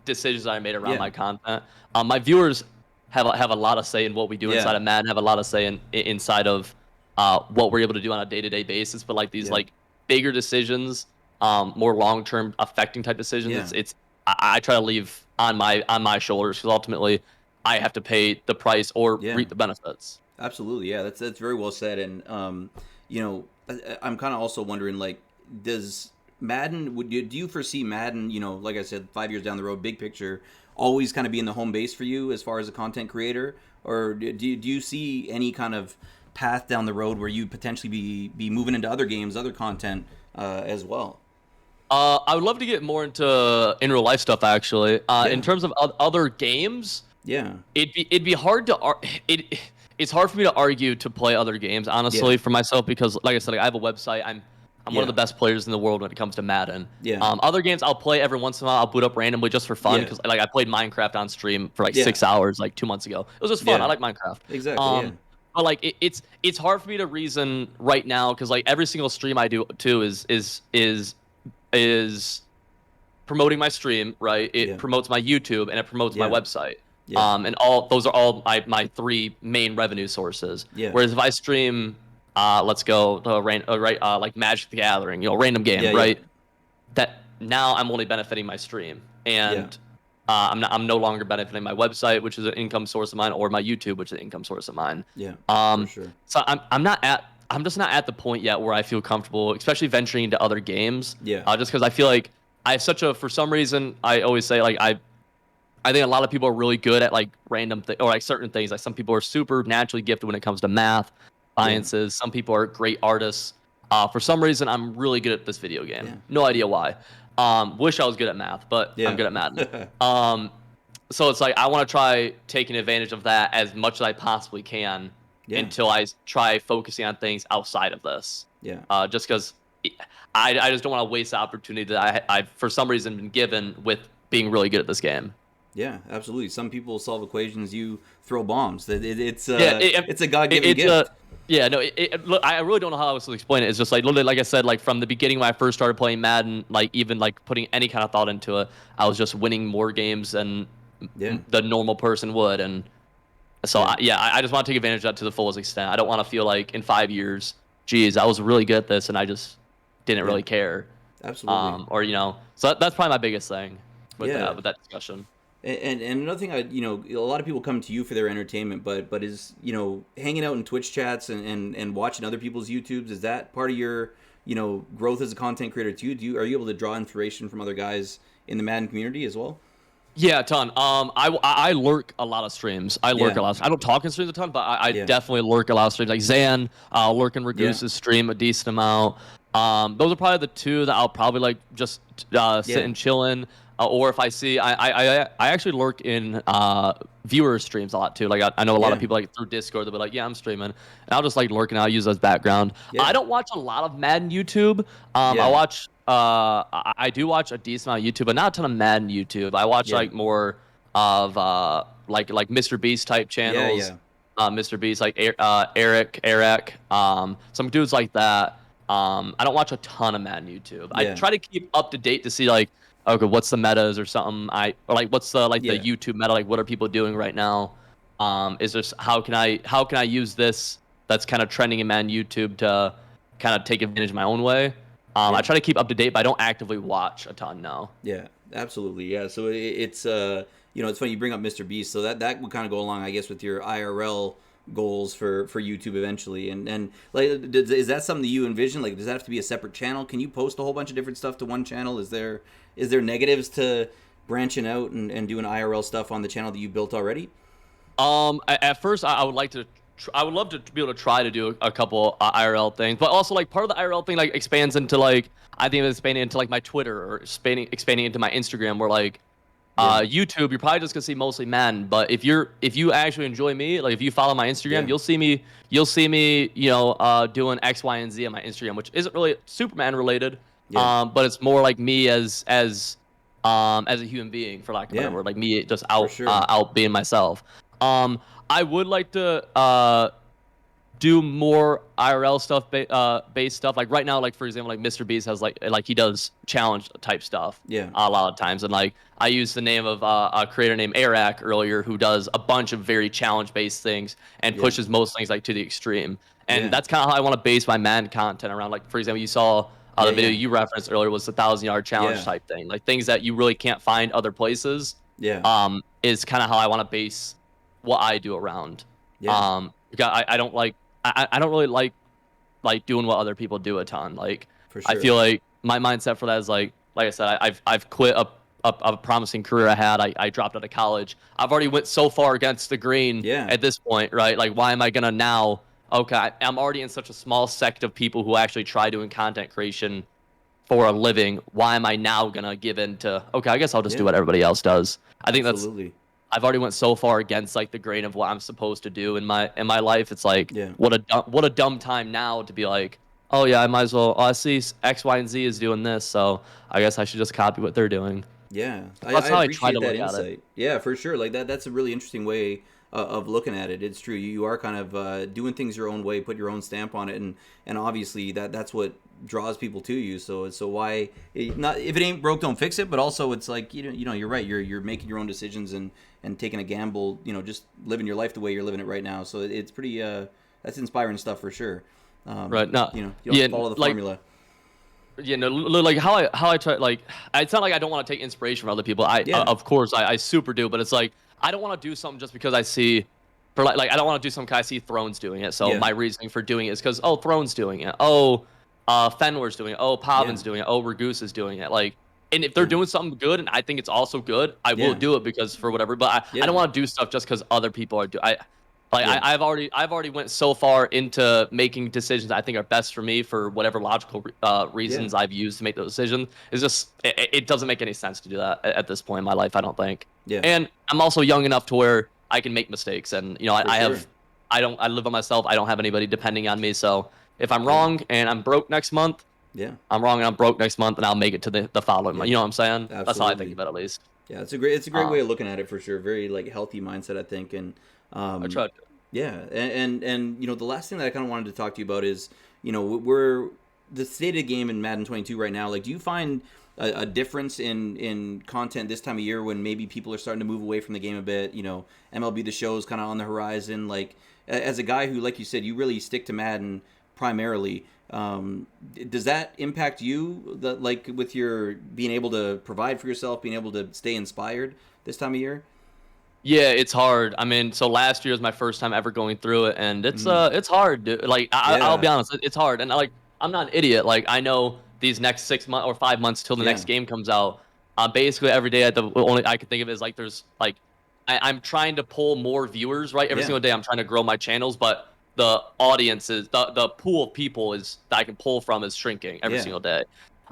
decisions I made around yeah, my content. My viewers have a lot of say in what we do yeah, inside of Madden, have a lot of say inside of what we're able to do on a day-to-day basis. But like these yeah, like bigger decisions, more long-term affecting type decisions, yeah, I try to leave on my shoulders, because ultimately I have to pay the price or yeah. reap the benefits. Absolutely, yeah. That's very well said. And you know, I'm kind of also wondering, like, does Madden? Do you foresee Madden? You know, like I said, 5 years down the road, big picture, always kind of being the home base for you as far as a content creator, or do you see any kind of path down the road where you potentially be moving into other games, other content as well? I would love to get more into in real life stuff, actually. In Yeah, terms of other games, yeah, it'd be hard to it's hard for me to argue to play other games, yeah, honestly, for myself, because like I said, like, I have a website. I'm one of yeah, the best players in the world when it comes to Madden. yeah, Other games I'll play every once in a while. I'll boot up randomly just for fun, yeah, because like I played Minecraft on stream for like yeah, 6 hours like 2 months ago. It was just fun. I yeah. like Minecraft. Exactly. Yeah, Um, but like it's hard for me to reason right now, because like every single stream I do too is promoting my stream, right? It yeah, promotes my YouTube, and it promotes my yeah, website. yeah, And all those are all my three main revenue sources. yeah, Whereas if I stream, let's go like Magic the Gathering, random yeah, game, yeah, right? That now I'm only benefiting my stream, yeah, and I'm no longer benefiting my website, which is an income source of mine, or my YouTube, which is an income source of mine. yeah, for Um, sure. so I'm just not at the point yet where I feel comfortable, especially venturing into other games. Yeah, Just because I feel like I have for some reason, I always say, like, I think a lot of people are really good at like or like certain things. Like some people are super naturally gifted when it comes to math, yeah, sciences. Some people are great artists. For some reason, I'm really good at this video game. yeah, No idea why. Wish I was good at math, but I'm yeah, good at Madden. Um, so it's like I want to try taking advantage of that as much as I possibly can, yeah, until I try focusing on things outside of this. yeah, Just because I just don't want to waste the opportunity that I've for some reason been given with being really good at this game. yeah. Absolutely. Some people solve equations. You throw bombs. It's Yeah, it's a God-given it's a gift. yeah, no. Look, I really don't know how else to explain it. It's just like literally, like I said, like from the beginning when I first started playing Madden, like even like putting any kind of thought into it, I was just winning more games than Yeah, the normal person would, and so yeah, I just want to take advantage of that to the fullest extent. I don't want to feel like in 5 years, geez, I was really good at this and I just didn't yeah. really care. Absolutely. Or so that's probably my biggest thing Yeah. with that discussion. And another thing, a lot of people come to you for their entertainment, but is hanging out in Twitch chats and watching other people's YouTubes, is that part of growth as a content creator too? Are you able to draw inspiration from other guys in the Madden community as well? Yeah, a ton. I lurk a lot of streams. I lurk Yeah, a lot. I don't talk in streams a ton, but I yeah, definitely lurk a lot of streams. Like Zan, lurk in yeah, Ragoose's stream a decent amount. Those are probably the two that I'll probably like just sit yeah, and chill in. Or if I see, I actually lurk in viewer streams a lot too. Like I know a lot of yeah, people like through Discord, they'll be like, yeah, I'm streaming, and I'll just like lurk and I'll use as background. yeah, I don't watch a lot of Madden YouTube. I yeah, watch I do watch a decent amount of YouTube, but not a ton of Madden YouTube. I watch yeah, like more of like Mr. Beast type yeah, channels. yeah, Mr. Beast, like Eric, some dudes like that. I don't watch a ton of Madden YouTube. I yeah, try to keep up to date to see like, okay, what's the metas or something. Or like what's the the yeah, YouTube meta? Like what are people doing right now? Is this how can I use this that's kind of trending in Madden YouTube to kind of take advantage of my own way? I yeah. try to keep up to date, but I don't actively watch a ton now. Yeah, absolutely. Yeah. So it's it's funny you bring up Mr. Beast. So that would kind of go along, I guess, with your IRL goals for YouTube eventually. And like, is that something that you envision? Like, does that have to be a separate channel? Can you post a whole bunch of different stuff to one channel? Is there negatives to branching out and doing IRL stuff on the channel that you built already? At first, I would like to. I would love to be able to try to do a couple IRL things, but also like part of the IRL thing like expands into like I think it's expanding into like my Twitter or expanding into my Instagram, where like Yeah. YouTube, you're probably just gonna see mostly men. But if you actually enjoy me, like if you follow my Instagram, Yeah. you'll see me, doing X, Y, and Z on my Instagram, which isn't really Superman related. Yeah. But it's more like me as a human being, for lack of a better Yeah. word, like me just For sure. out being myself. I would like to do more IRL stuff, based stuff. Like right now, like for example, like Mr. Beast has like he does challenge type stuff Yeah. a lot of times, and like I used the name of a creator named Eric earlier, who does a bunch of very challenge based things and Yeah. pushes most things like to the extreme. And Yeah. that's kind of how I want to base my man content around. Like for example, you saw Yeah. the video Yeah. you referenced earlier was the 1,000 yard challenge Yeah. type thing, like things that you really can't find other places. Yeah. Is kind of how I want to base what I do around. Yeah. Because I don't like I don't really like doing what other people do a ton. Like For I sure. feel like my mindset for that is like I said, I've quit a promising career I had. I dropped out of college. I've already went so far against the grain Yeah. at this point, right? Like why am I gonna now? Okay, I'm already in such a small sect of people who actually try doing content creation for a living. Why am I now gonna give in to? Okay, I guess I'll just do Yeah. what everybody else does. I think that's Absolutely. I've already went so far against like the grain of what I'm supposed to do in my life. It's like Yeah. what a dumb time now to be like, oh yeah, I might as well. Oh, I see X, Y, and Z is doing this, so I guess I should just copy what they're doing. Yeah, That's I how I try appreciate to that look at it. insight. Yeah, for sure. Like that's a really interesting way of looking at it. It's true. You are kind of doing things your own way, put your own stamp on it, and obviously that's what draws people to you. So why not if it ain't broke, don't fix it. But also it's like you're right. You're making your own decisions and taking a gamble. Just living your life the way you're living it right now. So it's pretty that's inspiring stuff for sure. Right. No. You don't Yeah. follow the Like. formula. Yeah. No. Like how I try. Like it's not like I don't want to take inspiration from other people. Yeah. Of course I super do. But it's like I don't want to do something just because I see. For like I don't want to do something because I see Thrones doing it. So Yeah. my reasoning for doing it is because Thrones doing it. Fenwar's doing it. Pavin's Yeah. doing it. Ragoose is doing it. Like, and if they're Yeah. doing something good and I think it's also good, I Yeah. will do it because for whatever. But I Yeah. don't want to do stuff just because other people are doing. Yeah. I've already went so far into making decisions that I think are best for me for whatever logical reasons I've used to make those decisions. It's just it doesn't make any sense to do that at this point in my life. I don't think. Yeah. And I'm also young enough to where I can make mistakes, and For sure. I live by myself. I don't have anybody depending on me. So if I'm Yeah. wrong and I'm broke next month, Yeah. I'm wrong and I'm broke next month, and I'll make it to the following month. Yeah. You know what I'm saying? That's how I Absolutely. think about it, at least. Yeah, it's a great way Um, of looking at it for sure. Very like healthy mindset, I think. And I try to. yeah, and the last thing that I kind of wanted to talk to you about is we're the state of the game in Madden 22 right now. Like, do you find a difference in content this time of year when maybe people are starting to move away from the game a bit? MLB The Show is kind of on the horizon. Like, as a guy who, like you said, you really stick to Madden primarily. Does that impact you, like with your being able to provide for yourself, being able to stay inspired this time of year? Yeah, it's hard. I mean, so last year was my first time ever going through it, and it's hard, dude. Like I'll Yeah, be honest, it's hard, and I'm not an idiot. Like I know these next 6 months or 5 months till the Yeah. next game comes out. Basically every day the only I can think of is like there's like I'm trying to pull more viewers, right? Every Yeah. single day I'm trying to grow my channels, but the audience is the pool of people is that I can pull from is shrinking every Yeah. single day.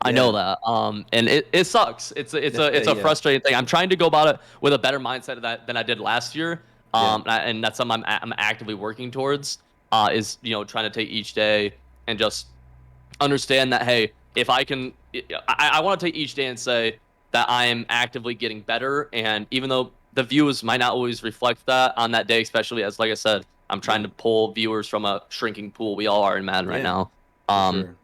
I know Yeah. that. And it sucks. It's a Yeah. frustrating thing. I'm trying to go about it with a better mindset of that than I did last year. Yeah. And that's something I'm actively working towards. Is trying to take each day and just understand that hey, if I can, I want to take each day and say that I am actively getting better, and even though the views might not always reflect that on that day, especially as like I said, I'm trying Yeah. to pull viewers from a shrinking pool. We all are in Madden right Yeah. now. For Um, sure.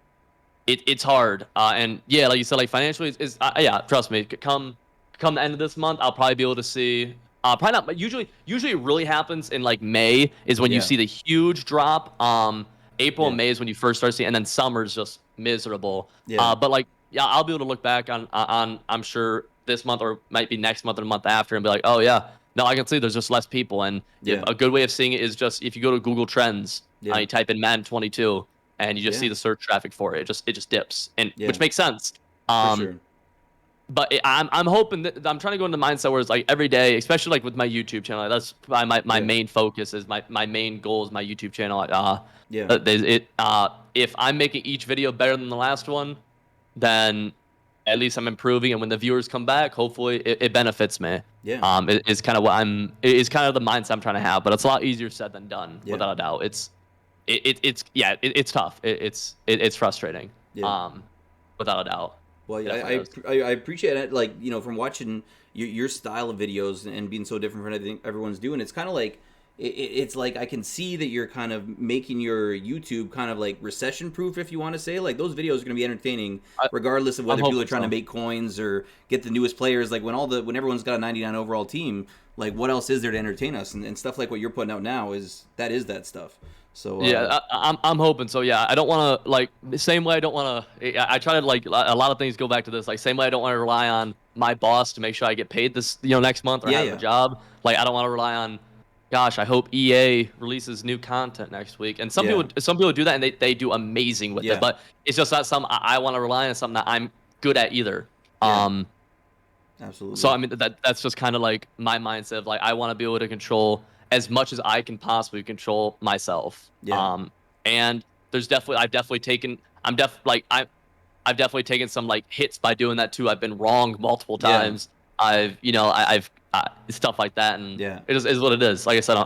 it's hard, and yeah, like you said, like financially is yeah. Trust me, come the end of this month, I'll probably be able to see. Probably not, but usually it really happens in like May is when you Yeah. see the huge drop. April and Yeah. May is when you first start seeing, and then summer's just miserable. Yeah. But like yeah, I'll be able to look back on I'm sure this month or might be next month or the month after and be like, oh yeah, no, I can see there's just less people, and if Yeah. a good way of seeing it is just if you go to Google Trends, Yeah. you type in Madden 22 and you just see Yeah. the search traffic for it. It just dips, and Yeah. which makes sense. For Um, sure. but I'm hoping that I'm trying to go into the mindset where it's like every day, especially like with my YouTube channel. Like that's my Yeah. main focus is my main goal is my YouTube channel. Yeah. If I'm making each video better than the last one, then at least I'm improving, and when the viewers come back, hopefully it benefits me. Yeah. It's kind of what it's kind of the mindset I'm trying to have, but it's a lot easier said than done, Yeah. without a doubt. It's tough. It's frustrating. Yeah. Um, without a doubt. Well, It definitely I, is. I appreciate it. Like, from watching your style of videos and being so different from anything everyone's doing. It's kind of like it's like I can see that you're kind of making your YouTube kind of like recession proof, if you want to say. Like those videos are going to be entertaining I, regardless of I'm whether people are hoping trying to so. make coins or get the newest players. Like when everyone's got a 99 overall team, like what else is there to entertain us? And stuff like what you're putting out now is that stuff. So Yeah, I'm hoping so. Yeah, I don't want to like the same way. I don't want to. I try to like a lot of things go back to this. Like same way I don't want to rely on my boss to make sure I get paid this next month or yeah, have a yeah, job. Like I don't want to rely on. Gosh, I hope EA releases new content next week. And yeah, some people do that and they do amazing with it. yeah, But it's just not something I want to rely on. Something that I'm good at either. yeah, Um, so absolutely. I mean that's just kind of like my mindset of like I want to be able to control as much as I can possibly control myself. Yeah, And I've definitely taken I've definitely taken some like hits by doing that too. I've been wrong multiple yeah, times. I've stuff like that, and yeah, it is what it is. Like I said,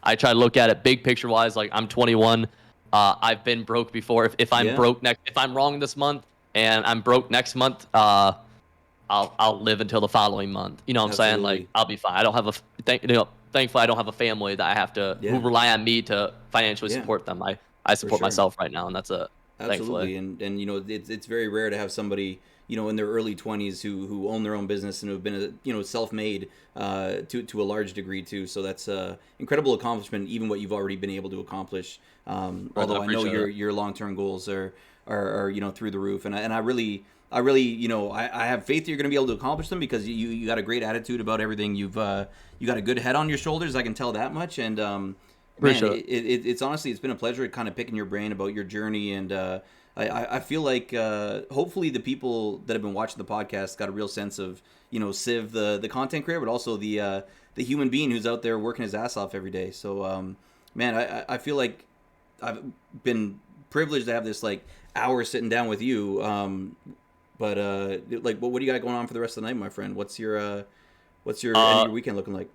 I try to look at it big picture wise. Like I'm 21. I've been broke before. yeah, If I'm wrong this month and I'm broke next month, I'll live until the following month. You know what I'm saying? Like absolutely. I'll be fine. I don't have thankfully I don't have a family that I have to who Yeah, rely on me to financially yeah, support them. I for support sure. myself right now, and that's it. Thankfully. Absolutely, and it's very rare to have somebody in their early 20s who own their own business and who've been self-made to a large degree too. So that's incredible accomplishment, even what you've already been able to accomplish. Brother, I Although I know appreciate it. your long-term goals are through the roof, and I really I have faith that you're going to be able to accomplish them because you got a great attitude about everything. You got a good head on your shoulders. I can tell that much, and man, Appreciate it. it's honestly it's been a pleasure kind of picking your brain about your journey, and I feel like hopefully the people that have been watching the podcast got a real sense of Civ the content creator, but also the human being who's out there working his ass off every day. So man, I feel like I've been privileged to have this like hour sitting down with you. But like what do you got going on for the rest of the night, my friend? What's your end of Uh, your weekend looking like?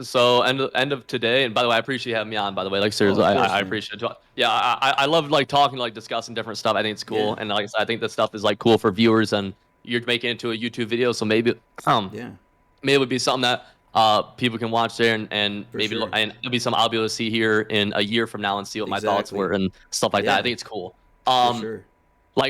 so end of today, and by the way, I appreciate you having me on. By the way, like Oh, seriously, of course, I man. appreciate it. Yeah, I love like talking, like discussing different stuff. I think it's Yeah, cool, and like I said, I think this stuff is like cool for viewers, and you're making it into a YouTube video, so yeah, maybe it would be something that people can watch there, and for maybe sure, and it'll be something I'll be able to see here in a year from now and see what my thoughts exactly. were and stuff like that. I Yeah, think it's cool. for Um, sure.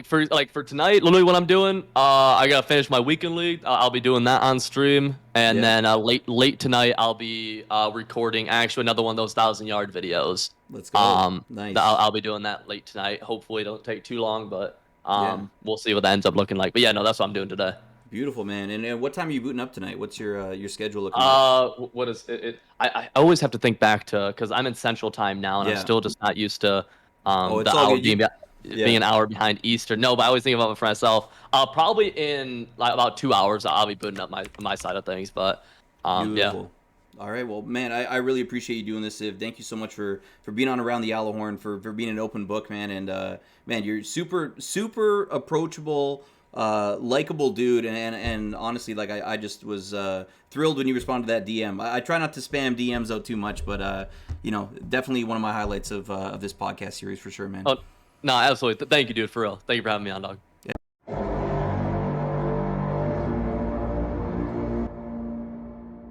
for tonight, literally what I'm doing, I gotta finish my weekend league. I'll be doing that on stream, and Yeah, then late tonight I'll be recording actually another one of those 1,000 yard videos. let's go. Nice. I'll be doing that late tonight. Hopefully, it don't take too long, but Yeah, we'll see what that ends up looking like. But yeah, no, that's what I'm doing today. beautiful, man. And what time are you booting up tonight? What's your schedule looking like? What is it? I always have to think back to because I'm in Central Time now, and I'm Yeah. still just not used to Oh, it's the all hour good. being. being an hour behind Eastern. No, but I always think about it for myself. Probably in like about 2 hours, I'll be booting up my side of things. But yeah. Beautiful. All right, well, man, I really appreciate you doing this, Iv. Thank you so much for being on Around the Gjallarhorn, for being an open book, man. And man, you're super approachable, likable dude. And honestly, like I just was thrilled when you responded to that DM. I try not to spam DMs out too much, but you know, definitely one of my highlights of this podcast series for sure, man. Oh, no, absolutely. Thank you, dude, for real. Thank you for having me on, dog.